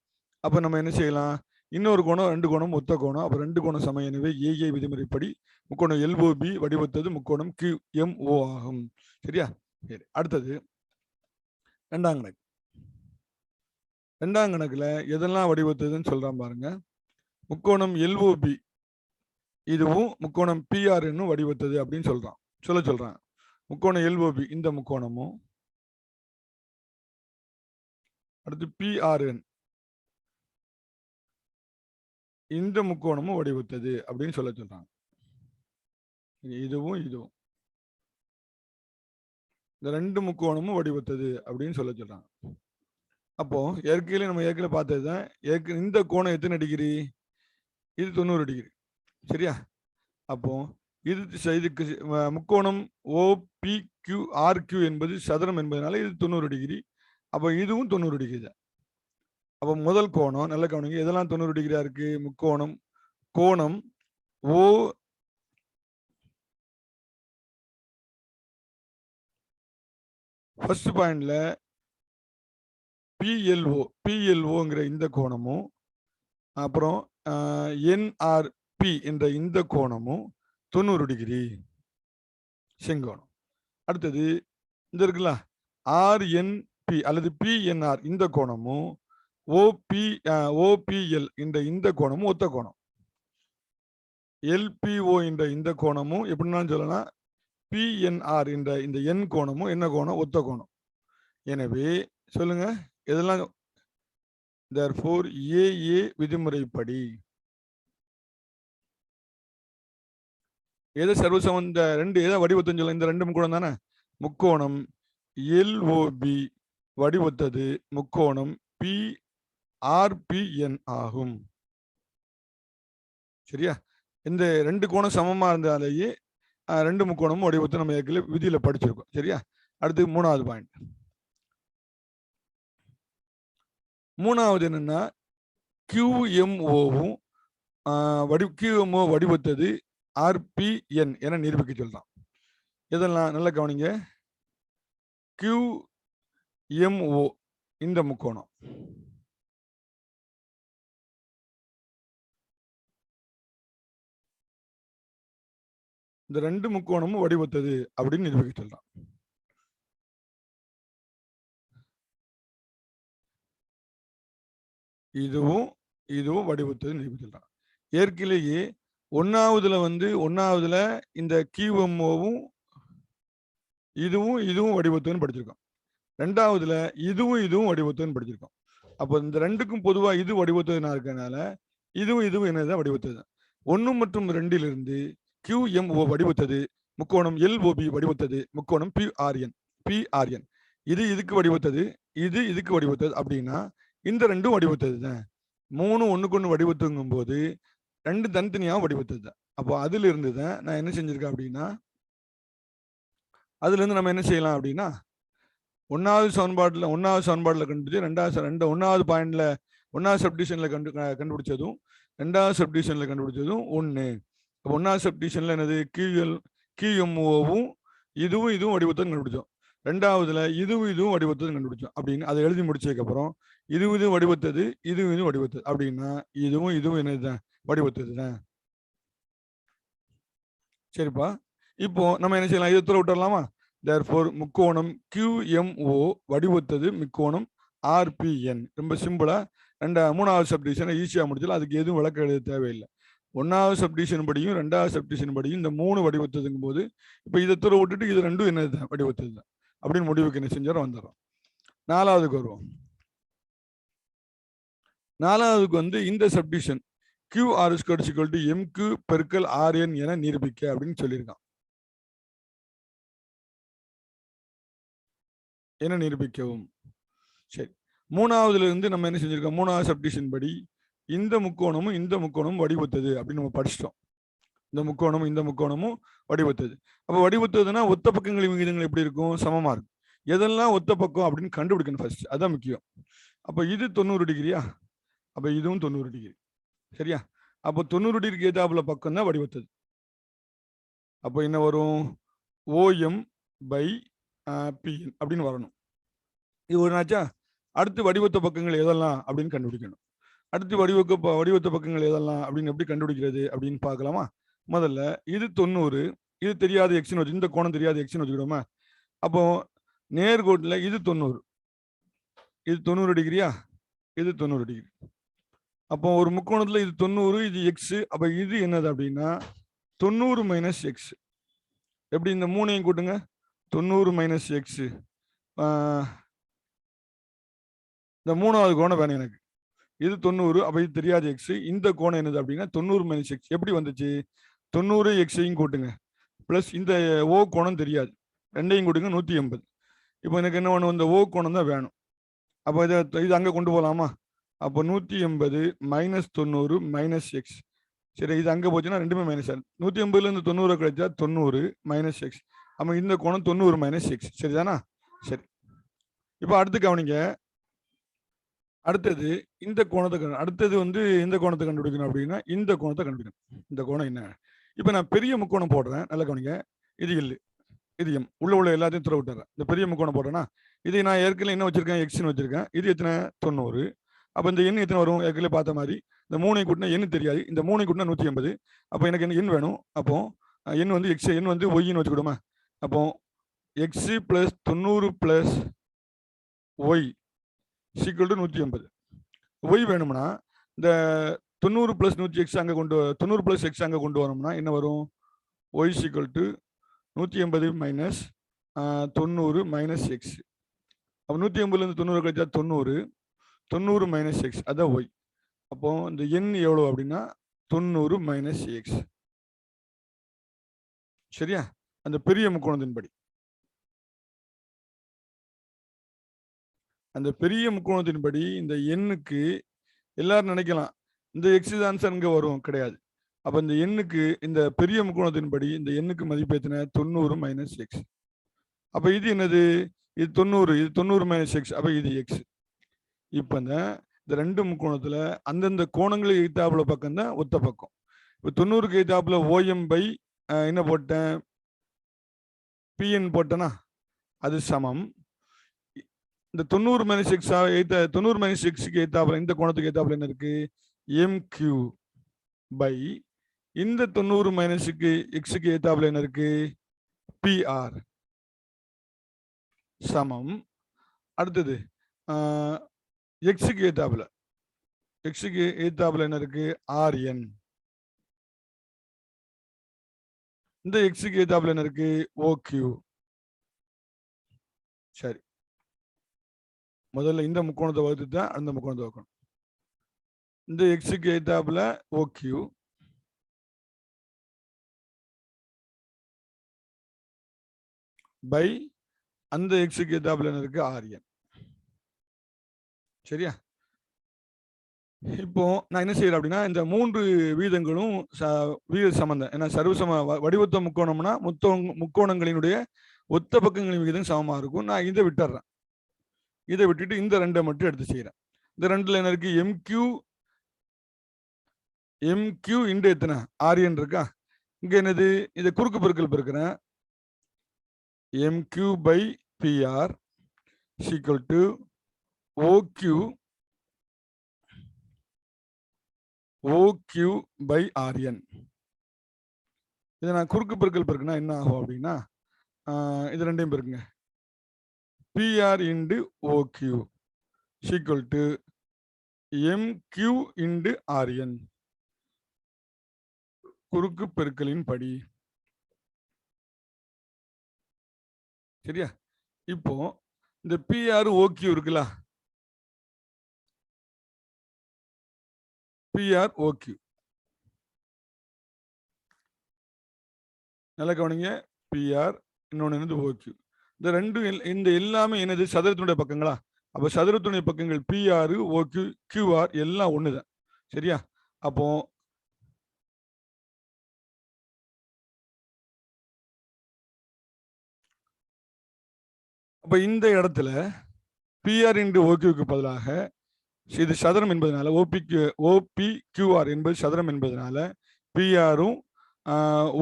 அப்ப நம்ம என்ன செய்யலாம்? இன்னொரு கோணம் 2 கோணம் ஒத்த கோணம். அப்ப 2 கோணம் சமம். எனவே ஏஏ விதிமுறைப்படி முக்கோணம் LOB வடிவத்தது முக்கோணம் QMO ஆகும். சரியா? சரி. அடுத்தது 2ஆம் கணக்கு. 2ஆம் கணக்குல எதெல்லாம் வடிவத்ததுன்னு சொல்றான் பாருங்க. முக்கோணம் LOB இதுவும் முக்கோணம் PRN வடிவத்தது அப்படின்னு சொல்றான். முக்கோணம் LOB இந்த முக்கோணமும் அடுத்து PRN இந்த முக்கோணமும் வடிவத்தது அப்படின்னு சொல்றாங்க. இதுவும் இந்த 2 முக்கோணமும் வடிவத்தது அப்படின்னு சொல்றாங்க. அப்போ ஏற்கனவே பார்த்ததுதான். இந்த கோணம் எத்தனை டிகிரி? இது 90 டிகிரி. சரியா? அப்போ இதுக்கு முக்கோணம் OPQRQ என்பது சதுரம் என்பதனால இது 90 டிகிரி. அப்போ இதுவும் 90 டிகிரி தான். அப்போ முதல் கோணம் நல்ல கவனிங்க. எதெல்லாம் 90 டிகிரியா இருக்கு? கோணம் O ஃபர்ஸ்ட் பாயிண்ட்ல PLOங்கிற இந்த கோணமும் அப்புறம் NRP என்ற இந்த கோணமும் 90 டிகிரி செங்கோணம். அடுத்தது இந்த இருக்குல்ல RNP அல்லது PNR இந்த கோணமும் ஓபிஎல் இந்த கோணமும் ஒத்த கோணம். எல்பிஓ இந்த கோணமும் எப்படின்னாலும் சொல்லலாம். பிஎன்ஆர் இந்த என் கோணமும் என்ன கோணம்? ஒத்த கோணம். எனவே சொல்லுங்க இதெல்லாம் therefore ஏஏ விதிமுறைப்படி எதை சர்வசமம் இந்த ரெண்டு எதை வடிவத்துன்னு சொல்ல? இந்த ரெண்டு முக்கோணம் தானே. முக்கோணம் எல்ஓபி வடிவத்தது முக்கோணம் பிஆர்பிஎன் ஆகும். சரியா? இந்த ரெண்டு கோணம் சமமா இருந்தாலேயே ரெண்டு முக்கோணமும் வடிவத்தை நம்ம ஏற்கனவே விதியில படிச்சிருக்கோம். சரியா? அடுத்து மூணாவது பாயிண்ட். மூணாவது என்னன்னா கியூஎம்ஓவும் கியூஎம்ஓ வடிவத்தது ஆர்பிஎன் என நிரூபிக்க சொல்லலாம். இதெல்லாம் நல்ல கவனிங்க. கியூஎம்ஓ இந்த முக்கோணம் இந்த ரெண்டு முக்கோணமும் வடிவத்தது அப்படின்னு நிரூபிக்க சொல்லலாம். இதுவும் வடிவத்தது நிரூபிக்கலாம். ஏற்கனவே ஒன்னாவதுல இந்த கியூஎம்ஓவும் இதுவும் வடிவத்துன்னு படிச்சிருக்கோம். ரெண்டாவதுல இதுவும் வடிவத்துன்னு படிச்சிருக்கோம். அப்போ இந்த ரெண்டுக்கும் பொதுவா இது வடிவத்துனா இருக்கனால இதுவும் என்னதான் வடிவத்தது. 1 மற்றும் 2 கியூஎம்ஓ வடிவத்தது முக்கோணம் எல்ஓபி வடிவத்தது முக்கோணம் பிஆர்என். இதுக்கு வடிவத்தது, இதுக்கு வடிவத்தது அப்படின்னா இந்த ரெண்டும் வடிவத்தது தான். 3 ஒண்ணுக்கு ஒண்ணு வடிவத்துங்கும் போது 2 தனித்தனியாக வடிவத்தது தான். அப்போ அதுல இருந்து தான் நான் என்ன செஞ்சிருக்கேன் அப்படின்னா, அதுல இருந்து நம்ம என்ன செய்யலாம் அப்படின்னா, ஒன்னாவது சமன்பாடுல கண்டுபிடிச்சு ஒன்னாவது பாயிண்ட்ல ஒன்னாவது சப்டிஷன்ல கண்டுபிடிச்சதும் ரெண்டாவது சப்டிஷன்ல கண்டுபிடிச்சதும் ஒண்ணு. ஒன்னாவது சப்டிஷன்ல என்னது? கியூஎம்ஓவும் இதுவும் வடிவத்தை கண்டுபிடிச்சோம். ரெண்டாவதுல இதுவும் வடிவத்தை கண்டுபிடிச்சோம் அப்படின்னு அதை எழுதி முடிச்சதுக்கு அப்புறம் இதுவும் வடிவத்தது இதுவும் வடிவத்தது அப்படின்னா இதுவும் என்னதுதான்? வடிவத்தது தான். சரிப்பா, இப்போ நம்ம என்ன செய்யலாம்? இதை விட்டுறலாமா? therefore முக்கோணம் கியூஎம்ஓ வடிவத்தது முக்கோணம் ஆர்பிஎன். ரொம்ப சிம்பிளா மூணாவது சப்டிஷனை ஈஸியா முடிச்சலாம். அதுக்கு எதுவும் விளக்கம் எழுத தேவையில்லை. ஒன்னாவது சப்டிஷன் படியும் ரெண்டாவது சப்டிஷன் படியும் இந்த 3 வடிவத்ததுங்கும் போது இப்போ இதை தூர விட்டுட்டு இது ரெண்டும் என்னது? வடிவத்தது தான் அப்படின்னு முடிவுக்கு என்ன செஞ்சாலும் வந்துடும். நாலாவதுக்கு வருவோம். நாலாவதுக்கு இந்த சப்டிஷன் கியூஆர் ஸ்கொயர் எம்கியூ பெருக்கல் ஆர்என் என நிரூபிக்க அப்படின்னு சொல்லியிருக்கான். என நிரூபிக்கவும். சரி, மூணாவதுல இருந்து நம்ம என்ன செஞ்சிருக்கோம்? மூணாவது சப்டிஷன் படி இந்த முக்கோணமும் வடிவத்தது அப்படின்னு நம்ம படிச்சிட்டோம். இந்த முக்கோணமும் வடிவத்தது. அப்ப வடிவத்ததுன்னா ஒத்த பக்கங்களின் விகிதங்கள் எப்படி இருக்கும்? சமமா இருக்கும். எதெல்லாம் ஒத்த பக்கம் அப்படின்னு கண்டுபிடிக்கணும் ஃபர்ஸ்ட். அதான் முக்கியம். அப்ப இது 90 டிகிரியா? அப்ப இதுவும் 90 டிகிரி. சரியா? அப்போ 90 டிகிரிக்கு ஏதாப்புல பக்கம் தான் வடிவத்தது. அப்போ என்ன வரும்? ஓஎம் பை பிஎன் அப்படின்னு வரணும். இது ஒரு நாச்சா. அடுத்து வடிவத்த பக்கங்கள் எதெல்லாம் அப்படின்னு கண்டுபிடிக்கணும். அடுத்து வடிவத்த பக்கங்கள் எதெல்லாம் அப்படின்னு எப்படி கண்டுபிடிக்கிறது அப்படின்னு பார்க்கலாமா? முதல்ல இது 90, இது தெரியாத எக்ஸ்னு வச்சு, இந்த கோணம் தெரியாத எக்ஸ்னு வச்சுக்கிட்டோமா? அப்போ நேர்கோட்டில் இது 90, இது 90 டிகிரியா? இது 90 டிகிரி. அப்போ ஒரு முக்கோணத்துல இது 90, இது எக்ஸ். அப்ப இது என்னது அப்படின்னா 90 மைனஸ் எக்ஸ். எப்படி? இந்த 3ஐயும் கூட்டுங்க. 90 மைனஸ் எக்ஸ். இந்த மூணாவது கோணம் வேணும் எனக்கு. இது 90, அப்ப இது தெரியாது எக்ஸ். இந்த கோணம் என்னது அப்படின்னா 90 மைனஸ் எக்ஸ். எப்படி வந்துச்சு? 90 எக்ஸையும் கூட்டுங்க பிளஸ் இந்த ஓ கோணம் தெரியாது, ரெண்டையும் கூட்டுங்க 180. இப்போ எனக்கு என்ன வேணும்? இந்த ஓ கோணம் தான் வேணும். அப்போ இது அங்கே கொண்டு போகலாமா? அப்போ 180 மைனஸ் 90 மைனஸ் எக்ஸ். சரி, இது அங்கே போச்சுன்னா ரெண்டுமே மைனஸ் ஆகும். 180ல 90 கிடைச்சா 90 மைனஸ் எக்ஸ். அப்போ இந்த கோணம் 90 மைனஸ் எக்ஸ். சரிதானா? சரி, இப்போ அடுத்து கவனிங்க. அடுத்தது இந்த கோணத்தை இந்த கோணத்தை கண்டுபிடிக்கணும் அப்படின்னா இந்த கோணத்தை கண்டுபிடிக்கணும். இந்த கோணம் என்ன? இப்போ நான் பெரிய முக்கோணம் போடுறேன், நல்லா கவனிங்க. இது இல்லை, இது எம். உள்ள எல்லாத்தையும் துற விட்டுறேன். இந்த பெரிய முக்கோணம் போடுறேன்னா இது நான் ஏற்கனவே என்ன வச்சிருக்கேன்? எக்ஸ்ன்னு வச்சிருக்கேன். இது எத்தனை? 90. அப்போ இந்த எண் எத்தனை வரும்? ஏற்கனவே பார்த்த மாதிரி இந்த 3ஐ கூட்டினா எண் தெரியாது. இந்த 3ஐ கூட்டினா 180. அப்போ எனக்கு என்ன எண் வேணும்? அப்போ எண் எக்ஸ், எண் ஒய்ன்னு வச்சுக்கிடுமா? அப்போ எக்ஸ் பிளஸ் 90 பிளஸ் ஒய் சீக்கிரம் 180. ஒய் வேணும்னா இந்த 90 + 100x அங்கே 90 + x அங்கே கொண்டு வரோம்னா என்ன வரும்? y = 180 - 90 - x. அப்போ 180லேருந்து 90 கழிச்சா 90, 90 - x அதான் ஒய். அப்போ இந்த எண் எவ்வளோ அப்படின்னா 90 - x. சரியா? அந்த பெரிய முக்கோணத்தின்படி. அந்த பெரிய முக்கோணத்தின்படி இந்த எண்ணுக்கு எல்லாரும் நினைக்கலாம் இந்த எக்ஸ் தான் சார் இங்கே வரும், கிடையாது. அப்போ இந்த எண்ணுக்கு இந்த பெரிய முக்கோணத்தின்படி இந்த எண்ணுக்கு மதிப்பு எத்தனை? 90 - x. அப்போ இது என்னது? இது 90, இது 90 - x. அப்போ இது எக்ஸ். இப்போ இந்த ரெண்டு முக்கோணத்தில் அந்தந்த கோணங்களை எய்த்தாப்புல பக்கம் தான் ஒத்த பக்கம். இப்போ 90க்கு எய்த்தாப்புல OM பை என்ன போட்டேன்? PN போட்டேன்னா அது சமம். இந்த 90 - x 90 - x எய்த்தாப்புல இந்த கோணத்துக்கு எய்த்தாப்புல என்ன இருக்கு? MQ பை இந்த 90 - x எய்த்தாப்புல என்ன இருக்கு? PR சமம். அடுத்தது எக்ஸுக்கு ஏத்தாப்புல என்ன இருக்கு? RN. இந்த எக்ஸுக்கு ஏத்தாப்புல என்ன இருக்கு? OQ. சரி, முதல்ல இந்த முக்கோணத்தை வகுத்து தான் அந்த முக்கோணத்தை வைக்கணும். இந்த எக்ஸுக்கு ஏத்தாப்புல OQ பை அந்த எக்ஸுக்கு ஏத்தாப்புல என்ன இருக்கு? RN. சரியா? இப்போ நான் என்ன செய்யறேன் அப்படின்னா இந்த மூன்று வீதங்களும் வீத சம்பந்தம். ஏன்னா சர்வசம வடிவத்த முக்கோணம்னா முக்கோணங்களினுடைய ஒத்த பக்கங்களின் விகிதம் சமமா இருக்கும். நான் இதை விட்டுறேன். இதை விட்டுட்டு இந்த ரெண்டை மட்டும் எடுத்து செய்யறேன். இந்த ரெண்டுல என்ன இருக்கு? MQ இண்டு எத்தனை? RN இருக்கா? இங்க என்னது? இதை குறுக்கு பெருக்கல் பெருக்கிறேன். MQ by PR = OQ by RN. இதை நான் குறுக்கு பெருக்கல் பெருக்குனா என்ன ஆகும் அப்படின்னா இது ரெண்டையும் பெருக்குங்க. PR into OQ = MQ into RN. குறுக்கு பெருக்கலின் படி. சரியா? இப்போ இந்த PR OQ இருக்குல்ல, PR OQ நல்லா கவனிங்க. PR இன்னொன்று என்னது? OQ. இந்த ரெண்டும் இந்த எல்லாமே என்னது? சதுரத்தினுடைய பக்கங்களா? அப்போ சதுரத்தினுடைய பக்கங்கள் PR OQ QR எல்லாம் ஒண்ணுதான். சரியா? அப்போ இந்த இடத்துல PR இன்டு OQக்கு பதிலாக இது சதுரம் என்பதனால OPQR என்பது சதுரம் என்பதனால PRம்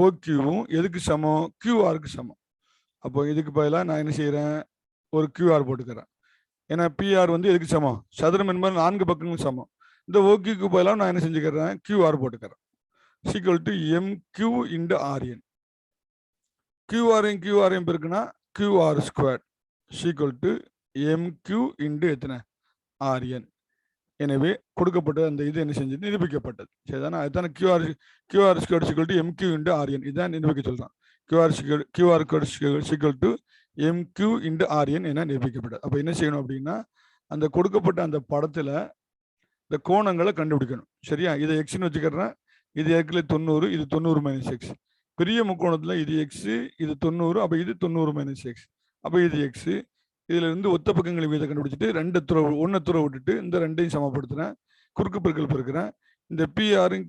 OQவும் எதுக்கு சமம்? QRக்கு சமம். அப்போ இதுக்கு பதிலாக நான் என்ன செய்யறேன்? ஒரு QR போட்டுக்கிறேன். ஏன்னா PR வந்து எதுக்கு சமம்? சதுரம் என்பது 4 பக்கங்களும் சமம். இந்த OQக்கு பதிலாக நான் என்ன செஞ்சுக்கிறேன்? QR போட்டுக்கிறேன். = MQ இன்டு RN. QRையும் பெருக்குனா QR² = MQ இன்டு எத்தனை? RN. எனவே கொடுக்கப்பட்ட அந்த இது என்ன செஞ்சு நிரூபிக்கப்பட்டது. சரிதானா? அதுதானே QR² MQ இன்டு RN. இதுதான் நிரூபிக்க சொல்றான். QR² MQ இன்டு RN என நிரூபிக்கப்பட்டது. அப்போ என்ன செய்யணும் அப்படின்னா அந்த கொடுக்கப்பட்ட அந்த படத்துல இந்த கோணங்களை கண்டுபிடிக்கணும். சரியா? இதை எக்ஸ்ன்னு வச்சுக்கிறேன். இது ஏற்கனவே 90, இது 90 - x. பெரிய முக்கோணத்துல இது எக்ஸ், இது 90, அப்போ இது 90 - x. அப்போ இது எக்ஸ். இதுல இருந்து ஒத்த பக்கங்களை வீதம் கண்டுபிடிச்சிட்டு ஒன்றை துறை விட்டுட்டு இந்த ரெண்டையும் சமப்படுத்துறேன். குறுக்கு பெருக்கல் பெருக்கிறேன். இந்த PRம்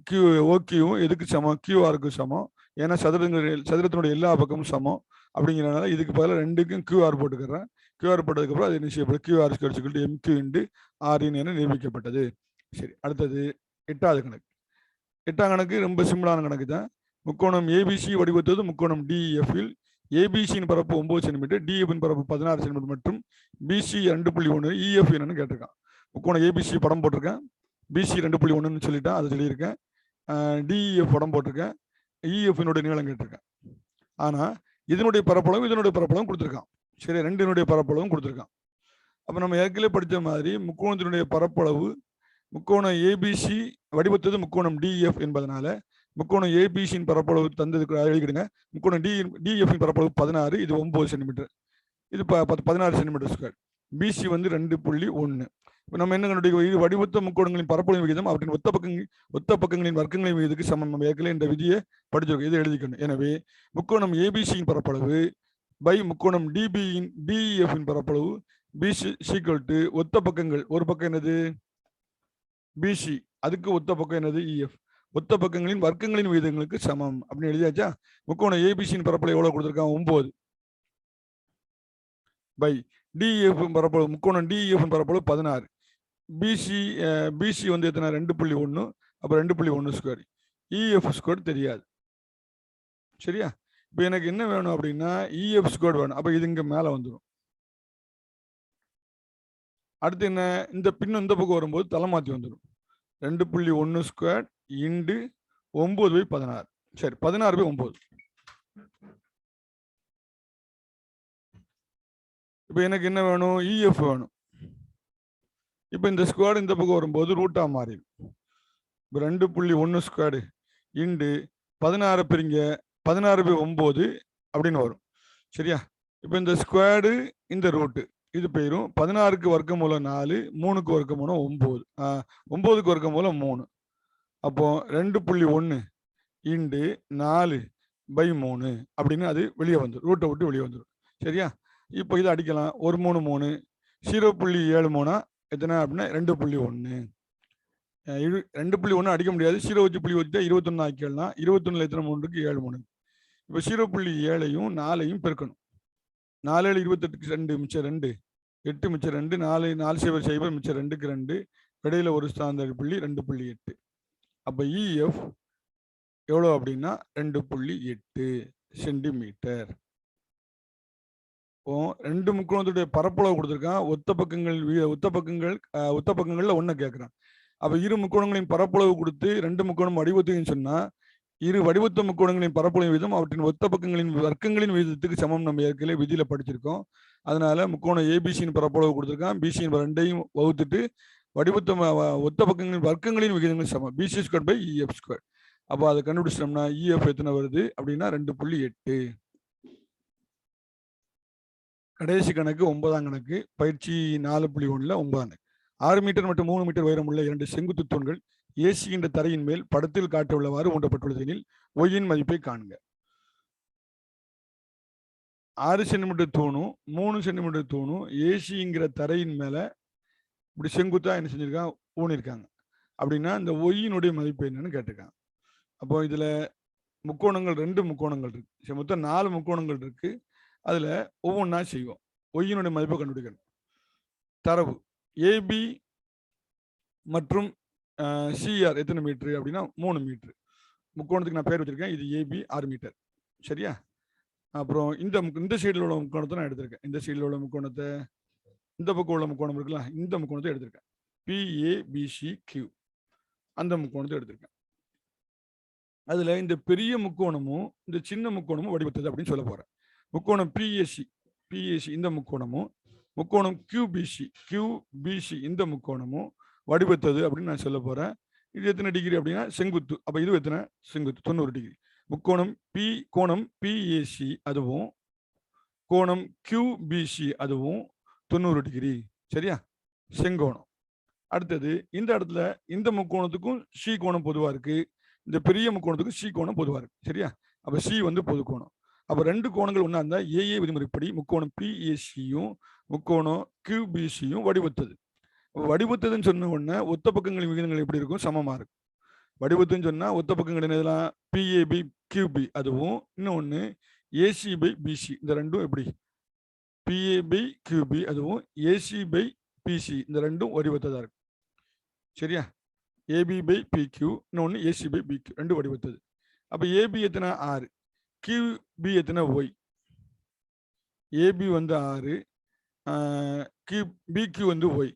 OQவும் எதுக்கு சமம்? QRக்கு சமம். ஏன்னா சதுரத்தினுடைய எல்லா பக்கமும் சமம். அப்படிங்கிறனால இதுக்கு பதிலாக ரெண்டுக்கும் QR போட்டுக்கிறேன். QR போட்டதுக்கு அப்புறம் அது என்ன செய்யப்படும்? QR² MQ இன்டு RN என நிரூபிக்கப்பட்டது. சரி, அடுத்தது 8வது கணக்கு. 8ஆம் கணக்கு ரொம்ப சிம்பிளான கணக்கு தான். முக்கோணம் ABC வடிவத்தது முக்கோணம் DEF இல் ABCயின் பரப்பு 9 சென்டிமீட்டர், DEFன் பரப்பு 16 சென்டிமீட்டர் மற்றும் BC 2.1, EF என்னன்னு கேட்டிருக்கான். முக்கோணம் ABC படம் போட்டிருக்கேன். BC 2.1ன்னு சொல்லிட்டேன், அதை சொல்லியிருக்கேன். DEF படம் போட்டிருக்கேன். EFனுடைய நீளம் கேட்டிருக்கேன். ஆனா இதனுடைய பரப்பளவும் இதனுடைய பரப்பளவும் கொடுத்துருக்கான். சரி, ரெண்டினுடைய பரப்பளவும் கொடுத்துருக்கான். அப்ப நம்ம ஏற்கனவே படித்த மாதிரி முக்கோணத்தினுடைய பரப்பளவு முக்கோணம் ஏபிசி வடிவத்தது முக்கோணம் டிஎஃப் என்பதனால முக்கோணம் ஏபிசியின் பரப்பளவு தந்ததுக்கு எழுதிக்கிடுங்க. முக்கோணம் டிஎஃப் பரப்பளவு 16, இது 9 சென்டிமீட்டர், இது 16 சென்டிமீட்டர் ஸ்கொயர். பிசி வந்து 2.1. இப்போ நம்ம என்ன கண்டுபிடிக்கும்? இது வடிவத்த முக்கோணங்களின் பரப்பளவு விகிதம் அவற்றின் ஒத்த பக்கங்களின் வர்க்கங்களின் விகிதத்துக்கு சமம். நம்ம ஏற்கனவே இந்த விதியை படிச்சிருக்கோம், இதை எழுதிக்கணும். எனவே முக்கோணம் ஏபிசியின் பரப்பளவு பை முக்கோணம் டிஎஃப் பரப்பளவு பிசி சீக்வல் டு ஒத்த பக்கங்கள், ஒரு பக்கம் என்னது பிசி, அதுக்கு ஒத்த பக்கம் என்னது இஎஃப், ஒத்த பக்கங்களின் வர்க்கங்களின் விகிதங்களுக்கு சமம் அப்படின்னு எழுதியாச்சா? முக்கோணம் ஏபிசியின் பரப்பளவு எவ்வளவு கொடுத்துருக்கான்? 9 பை டிஎஃப் பரப்பளவு, முக்கோணம் டிஎஃப் பரப்பளவு 16. பிசி வந்து எத்தனை? 2.1. அப்ப 2.1 ஸ்கொயர். இஎஃப் ஸ்கொயர் தெரியாது. சரியா? இப்போ எனக்கு என்ன வேணும் அப்படின்னா இஎஃப் ஸ்கொயர் வேணும். அப்ப இது இங்க மேல வந்துடும். அடுத்து என்ன? இந்த பின்னும் இந்த பக்கம் வரும்போது தலை மாற்றி வந்துடும். 2.1 ஸ்கொயர் இன்டு 9/16. சரி, 16/9. இப்போ எனக்கு என்ன வேணும்? இஎஃப் வேணும். இப்போ இந்த ஸ்கொயர் இந்த பக்கம் வரும்போது ரூட்டா மாறிடும். இப்போ 2.1 ஸ்கொயர் இன்டு 16 பிரிங்க 16/9 அப்படின்னு வரும். சரியா? இப்போ இந்த ஸ்கொயர்டு இந்த ரூட்டு இது போயிடும். 16க்கு வர்க்கமூலம் 4, 3க்கு வர்க்கமூலம் 9, 9க்கு வர்க்கமூலம் 3. அப்போ 2.1 இன்டு 4/3 அப்படின்னு அது வெளியே வந்துடும், ரூட்டை விட்டு வெளியே வந்துடும். சரியா? இப்போ இதை அடிக்கலாம். 1 3 3 0.73 எத்தனை அப்படின்னா 2.1. 2.1 அடிக்க முடியாது. 0 வச்சு புள்ளி வச்சுட்டா 21 ஆக்கிடலாம். 21ல் எத்தனை 3 இருக்கு? 7 3. இப்போ 0.7ஐயும் 4ஐயும் பெருக்கணும். 4 7 28க்கு 2 மிச்சம் 2, 8 மிச்சம் 2, 4 4 0 0 மிச்சம் 2க்கு 2, இடையில ஒரு ஸ்தான புள்ளி 2.8. அப்போ இஎஃப் எவ்வளோ அப்படின்னா 2.8 சென்டிமீட்டர். இப்போ 2 முக்கோணத்துடைய பரப்பளவு கொடுத்துருக்கான். ஒத்த பக்கங்கள்ல ஒன்றை கேட்குறான். அப்போ இரு முக்கோணங்களின் பரப்பளவு கொடுத்து 2 முக்கோணம் வடிவத்தையும் சொன்னா இரு வடிவத்த முக்கோணங்களின் பரப்பளவு விகிதம் அவற்றின் ஒத்த பக்கங்களின் வர்க்கங்களின் விகிதத்துக்கு சமம். நம்ம ஏற்கனவே விதியில படிச்சிருக்கோம். அதனால முக்கோணம் ஏபிசியின் பரப்பளவு கொடுத்துருக்கான். பிசியின் 2ஐயும் வகுத்துட்டு ஒத்த பக்கங்களின் வர்க்கங்களின் விகிதங்கள் சமம். BC square by EF square. அப்போ அதை கண்டுபிடிச்சிட்டோம்னா இஎஃப் எத்தனை வருது அப்படின்னா 2.8. கடைசி கணக்கு 9ஆம் கணக்கு, பயிற்சி 4.1ல 9ஆம் கணக்கு. 6 மீட்டர் மற்றும் 3 மீட்டர் உயரமுள்ள 2 செங்குத்து தூண்கள் ஏசி என்ற தரையின் மேல் படத்தில் காட்டியுள்ளவாறு ஊன்றப்பட்டுள்ளதெனில் ஒய்யின் மதிப்பை காண்க. 6 சென்டிமீட்டர் தூணும் 3 சென்டிமீட்டர் தூணும் ஏசிங்கிற தரையின் மேல இப்படி செங்குத்தா என்ன செஞ்சிருக்காங்க? ஊனிருக்காங்க. அப்படின்னா இந்த ஒய்யினுடைய மதிப்பு என்னன்னு கேட்டிருக்காங்க. அப்போ இதுல முக்கோணங்கள் 2 முக்கோணங்கள் இருக்கு. மொத்தம் 4 முக்கோணங்கள் இருக்கு. அதுல ஒவ்வொன்றா செய்வோம். ஒய்யினுடைய மதிப்பை கண்டுபிடிக்கணும். தரவு ஏபி மற்றும் சிஆர் எத்தனை மீட்டர் அப்படின்னா 3 மீட்டர். முக்கோணத்துக்கு நான் பேர் வச்சிருக்கேன். இது ஏபி 6 மீட்டர். சரியா? அப்புறம் இந்த சைடில் உள்ள முக்கோணத்தை நான் எடுத்திருக்கேன். இந்த சைடில் உள்ள முக்கோணத்தை, இந்த பக்கம் உள்ள முக்கோணம் இருக்குல்ல, இந்த முக்கோணத்தை எடுத்திருக்கேன். பிஏபிசி கியூ அந்த முக்கோணத்தை எடுத்திருக்கேன். அதுல இந்த பெரிய முக்கோணமும் இந்த சின்ன முக்கோணமும் வடிவத்தது அப்படின்னு சொல்ல போறேன். முக்கோணம் பிஏசி இந்த முக்கோணமும், முக்கோணம் கியூபிசி இந்த முக்கோணமும் வடிவத்தது அப்படின்னு நான் சொல்ல போறேன். இது எத்தனை டிகிரி அப்படின்னா செங்குத்து. அப்ப இது எத்தனை? செங்குத்து 90 டிகிரி. முக்கோணம் கோணம் பிஏசி அதுவும் கோணம் கியூபிசி அதுவும் 90 டிகிரி. சரியா? செங்கோணம். அடுத்தது இந்த இடத்துல இந்த முக்கோணத்துக்கும் சி கோணம் பொதுவா இருக்கு, இந்த பெரிய முக்கோணத்துக்கும் சி கோணம் பொதுவா இருக்கு. சரியா? அப்ப சி வந்து பொது கோணம். அப்ப 2 கோணங்கள் ஒன்றா இருந்தா ஏஏ விதிமுறைப்படி முக்கோணம் பிஏசியும் முக்கோணம் கியூபிசியும் வடிவத்தது. வடிவத்ததுன்னு சொன்ன உடனே ஒத்த பக்கங்களின் விகிதங்கள் எப்படி இருக்கும்? சமமா இருக்கும். வடிவத்துன்னு சொன்னா ஒத்த பக்கங்கள் என்னதெல்லாம்? பிஏபி கியூபி அதுவும், இன்னொன்னு ஏசி பை பிசி, இந்த ரெண்டும் எப்படி? பிஏபி கியூபி அதுவும் ஏசி பை பிசி இந்த ரெண்டும் வடிவத்ததா இருக்கும். சரியா? ஏபி பை பிக்யூ, இன்னொன்னு ஏசி பை பிக்யூ, ரெண்டும் வடிவத்தது. அப்ப ஏபி எத்தனை? 6, கியூபி எத்தனை? ஒய். ஏபி வந்து 6, பிக்யூ வந்து ஒய்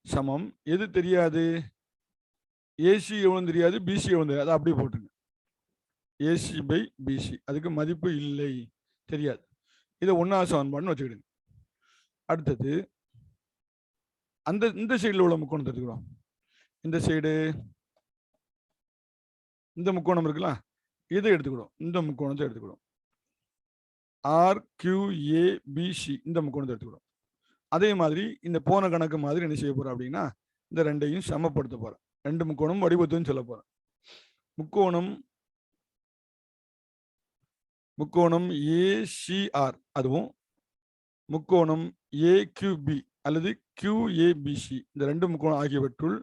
சமம். எது தெரியாது? ஏசி எவ்வளவு தெரியாது, பிசி எவ்வளவு தெரியாது. அதை அப்படியே போட்டுங்க. ஏசி பை பிசி அதுக்கு மதிப்பு இல்லை, தெரியாது. இதை 1வது சமன்பாடுன்னு வச்சுக்கிடுங்க. அடுத்தது இந்த சைடில் உள்ள முக்கோணத்தை எடுத்துக்கிறோம். இந்த சைடு இந்த முக்கோணம் இருக்குல்ல, இதை எடுத்துக்கிடும். இந்த முக்கோணத்தை எடுத்துக்கிடும். RQABC இந்த முக்கோணத்தை எடுத்துக்கிடும். அதே மாதிரி இந்த போன கணக்கு மாதிரி என்ன செய்ய போறோம் அப்படின்னா, இந்த ரெண்டையும் சமப்படுத்த போறேன். ரெண்டு முக்கோணம் வடிவத்துன்னு சொல்ல போறேன். முக்கோணம் ACR அதுவும் முக்கோணம் AQB அல்லது QABC இந்த ரெண்டு முக்கோணம் ஆகியவற்றுள்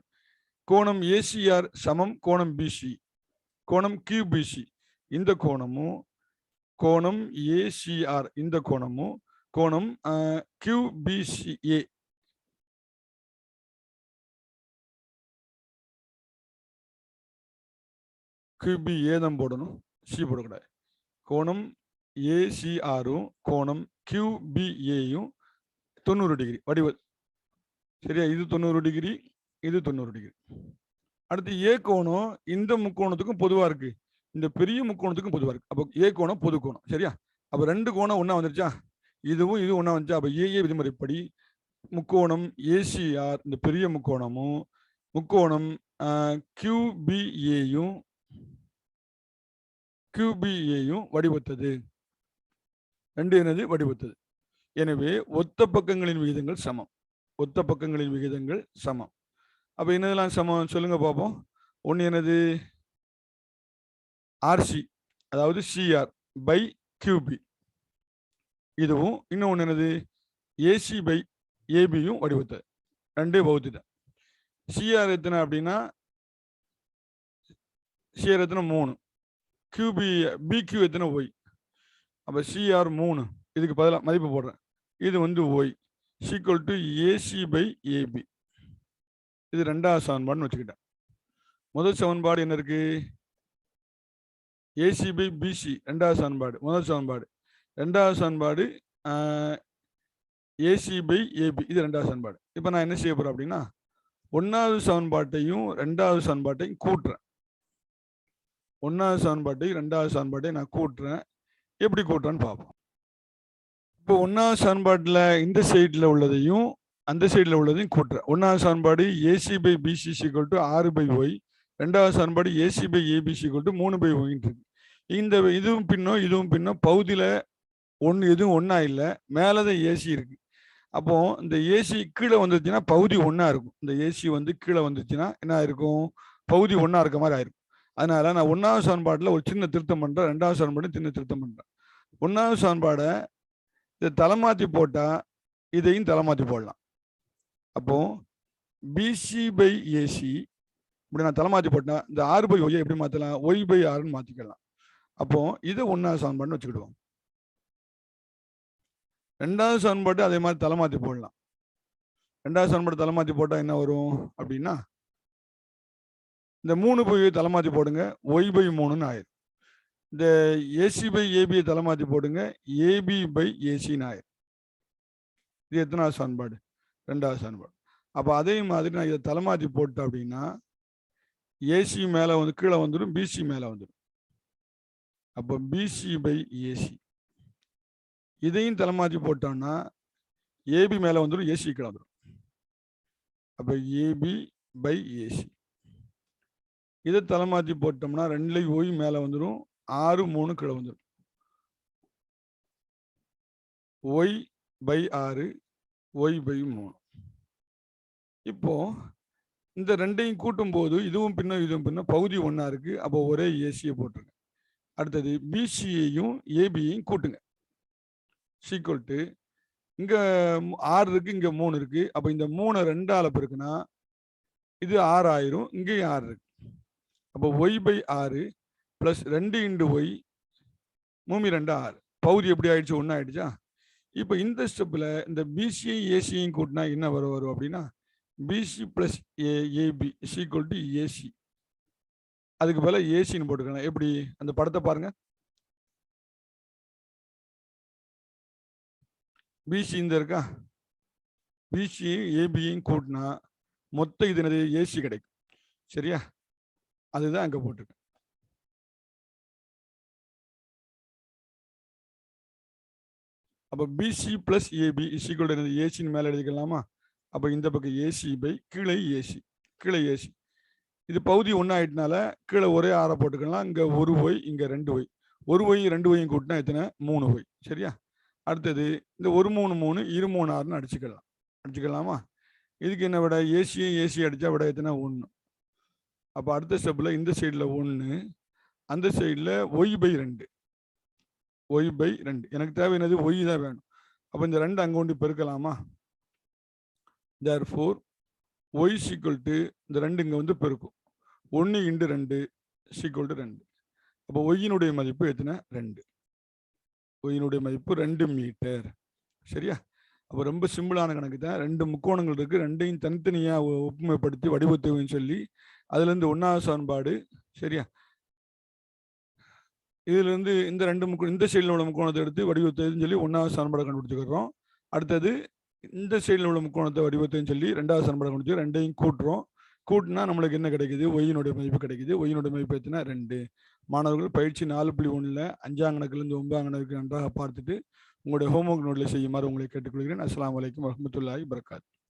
கோணம் ACR சமம் கோணம் BC, கோணம் QBC இந்த கோணமும், கோணம் ACR இந்த கோணமும், கோணம் QBCA QBA தான் போடணும், C போடக்கூடாது. கோணம் ACRும் கோணம் QBAயும் 90 டிகிரி வடிவ, சரியா? இது 90 டிகிரி, இது 90 டிகிரி. அடுத்து A கோணம் இந்த முக்கோணத்துக்கும் பொதுவா இருக்கு, இந்த பெரிய முக்கோணத்துக்கும் பொதுவா இருக்கு. அப்போ A கோணம் பொது கோணம், சரியா? அப்ப ரெண்டு கோணம் ஒண்ணா வந்துருச்சா, இதுவும் இது ஒண்ணா வந்துச்சா. அப்ப AA விதிமுறைப்படி முக்கோணம் ACR இந்த பெரிய முக்கோணமும் முக்கோணம் QBAயும் வடிவத்தது. ரெண்டு என்னது வடிவத்தது. எனவே ஒத்த பக்கங்களின் விகிதங்கள் சமம். ஒத்த பக்கங்களின் விகிதங்கள் சமம். அப்ப என்னதெல்லாம் சமம் சொல்லுங்க பார்ப்போம். ஒன்று என்னது? RC அதாவது CR பை QB இதுவும், இன்னொன்று என்னது? AC பை ABயும் வடிவத்தது. ரெண்டே வகுத்துட்டேன். CR எத்தனை அப்படின்னா, CR எத்தனை 3, BQ எத்தனை Y. அப்ப CR 3, இதுக்கு பதிலாக மதிப்பு போடுறேன். இது வந்து Y equal to AC by AB. இது ரெண்டாவது சமன்பாடுன்னு வச்சுக்கிட்டேன். முதல் சமன்பாடு என்ன இருக்கு? AC பை BC ரெண்டாவது சமன்பாடு, முதல் சமன்பாடு. ரெண்டாவது சமன்பாடு AC பை AB இது ரெண்டாவது சமன்பாடு. இப்போ நான் என்ன செய்ய போறேன் அப்படின்னா, ஒன்னாவது சமன்பாட்டையும் ரெண்டாவது சமன்பாட்டையும் கூட்டுறேன். ஒன்னாவது சமன்பாட்டையும் ரெண்டாவது சமன்பாட்டையும் நான் கூட்டுறேன். எப்படி கூட்டுறேன்னு பார்ப்போம். இப்போ ஒன்னாவது சமன்பாட்டில் இந்த சைடில் உள்ளதையும் அந்த சைடில் உள்ளதையும் கூட்டுறேன். ஒன்னாவது சமன்பாடு AC by BC equal to 6 by Y, ரெண்டாவது சமன்பாடு AC by ABC equal to 3 by Y இருக்கு. இந்த இதுவும் பின்னும் இதுவும் பின்னும் பகுதியில் ஒன்று எதுவும் ஒன்றா இல்லை, மேலே AC இருக்கு. அப்போ இந்த AC கீழே வந்துருச்சுன்னா பகுதி ஒன்றா இருக்கும். இந்த AC வந்து கீழே வந்துருச்சுன்னா என்ன ஆயிருக்கும்? பகுதி ஒன்றா இருக்க மாதிரி ஆயிருக்கும். அதனால நான் ஒன்றாவது சமன்பாட்டில் ஒரு சின்ன திருத்தம் பண்ணுறேன், ரெண்டாவது சமன்பாடு சின்ன திருத்தம் பண்ணுறேன். ஒன்றாவது சமன்பாடை இதை தலைமாற்றி போட்டால் இதையும் தலைமாற்றி போடலாம். அப்போ BC பை AC இப்படி நான் தலைமாற்றி போட்டேன். இந்த 6 பை ஒய்யை எப்படி மாற்றலாம்? Y பை 6ன்னு மாற்றிக்கலாம். அப்போ இதை ஒன்றாவது சமன்பாடுன்னு வச்சுக்கிடுவோம். ரெண்டாவது சமன்பாடு அதே மாதிரி தலைமாற்றி போடலாம். ரெண்டாவது சமன்பாடு தலைமாற்றி போட்டால் என்ன வரும் அப்படின்னா, இந்த 3 பை தலைமாற்றி போடுங்க, Y பை 3ன்னு ஆயிரும். இந்த AC பை ABயை தலைமாற்றி போடுங்க, AB பை ACன்னு ஆயிரும். இது எத்தனாவது சமன்பாடு? ரெண்டாவது சமன்பாடு. அப்போ அதே மாதிரி நான் இதை தலைமாற்றி போட்டேன் அப்படின்னா AC மேலே வந்து கீழே வந்துடும், BC மேலே வந்துடும். அப்போ BC பை AC இதையும் தலைமாற்றி போட்டோம்னா AB மேலே வந்துடும், AC கீழே வந்துடும். அப்போ AB பை AC இதை தலைமாற்றி போட்டோம்னா 2 Y மேலே வந்துடும், 6 3 கீழே வந்துடும். Y by 6 Y by 3. இப்போ இந்த ரெண்டையும் கூட்டும் போது இதுவும் பின்னும் இதுவும் பின்னும் பகுதி ஒன்றா இருக்கு. அப்போ ஒரே ஏசியை போட்டுருங்க. அடுத்தது BCயையும் ABயையும் கூட்டுங்க. ஈக்குவல் டு இங்க 6 இருக்கு, இங்க 3 இருக்கு. அப்போ இந்த 3 2ஆல பெருக்குனா இது 6 ஆயிரும், இங்கேயும் 6 இருக்கு. அப்போ Y by 6 plus 2 into Y 3 2 6. பகுதி எப்படி ஆயிடுச்சு? ஒன்றா ஆயிடுச்சா? இப்போ இந்த ஸ்டெப்பில் இந்த BCயையும் ACயையும் கூட்டினா என்ன வரும் அப்படின்னா BC plus AB equal to AC. அதுக்கு பதிலா ஏசின்னு போட்டுக்கலாம். எப்படி? அந்த படத்தை பாருங்க. BC இந்த இருக்கா, BCயையும் ABயையும் கூட்டினா மொத்த இது என்னது? AC கிடைக்கும். சரியா? அதுதான் அங்க போட்டுருக்கு. அப்போ BC plus AB equal to ஏசின்னு மேலே எழுதிக்கலாமா? அப்போ இந்த பக்கம் AC பை கீழே AC, கீழே AC. இது பகுதி ஒன்று ஆயிட்டனால கீழே ஒரே ஆறை போட்டுக்கலாம். இங்கே ஒரு ஒய், இங்கே 2 ஒய். ஒரு ஒய் 2 ஒய்யும் கூட்டினா எத்தனை? 3 ஒய். சரியா? அடுத்தது இந்த 1 3 3 2 3 6ன்னு அடிச்சுக்கலாமா? இதுக்கு என்ன விட? ஏசி அடித்தா விட எத்தனை? 1. அப்போ அடுத்த ஸ்டெப்பில் இந்த சைடில் 1, அந்த சைடில் y/2. y/2. எனக்கு தேவை என்னது? ஒய் தான் வேணும். அப்போ இந்த 2 அங்கே கொண்டு பெருக்கலாமா? therefore y equal to இந்த 2 இங்கே வந்து பெருக்கும். 1 × 2 equal to 2. அப்போ ஒய்யினுடைய மதிப்பு எத்தனை? 2. ஒய்யினுடைய மதிப்பு 2 மீட்டர். சரியா? அப்போ ரொம்ப சிம்பிளான கணக்கு தான். 2 முக்கோணங்கள் இருக்குது. 2ஐயும் தனித்தனியாக ஒப்புமைப்படுத்தி வடிவத்தையும் சொல்லி அதுலேருந்து 1வது சமன்பாடு. சரியா? இதுலேருந்து இந்த 2 இந்த சைடில் உள்ள முக்கோணத்தை எடுத்து வடிவத்தையும் சொல்லி 1வது சமன்பாடை கண்டுபிடிச்சிக்கிறோம். அடுத்தது இந்த சைடில் உள்ள முக்கோணத்தை வடிவத்தையும் சொல்லி 2வது சமன்பாடை கண்டுபிடிச்சி 2ஐயும் கூட்டுறோம். கூட்டினா நம்மளுக்கு என்ன கிடைக்குது? ஒய்யினுடைய மதிப்பு கிடைக்குது. ஒய்யினுடைய மதிப்பு எத்தனை? 2. மாணவர்கள் பயிற்சி 4.1 5ஆம் கணக்கிலிருந்து 9ஆம் கணக்கு நன்றாக பார்த்துட்டு உங்களுடைய ஹோம்ஒர்க் நோட்டில் செய்யுமாறு உங்களை கேட்டுக்கொள்கிறேன். அஸ்ஸலாமு அலைக்கும் வரஹ்மத்துல்லாஹி வபரகாத்துஹு.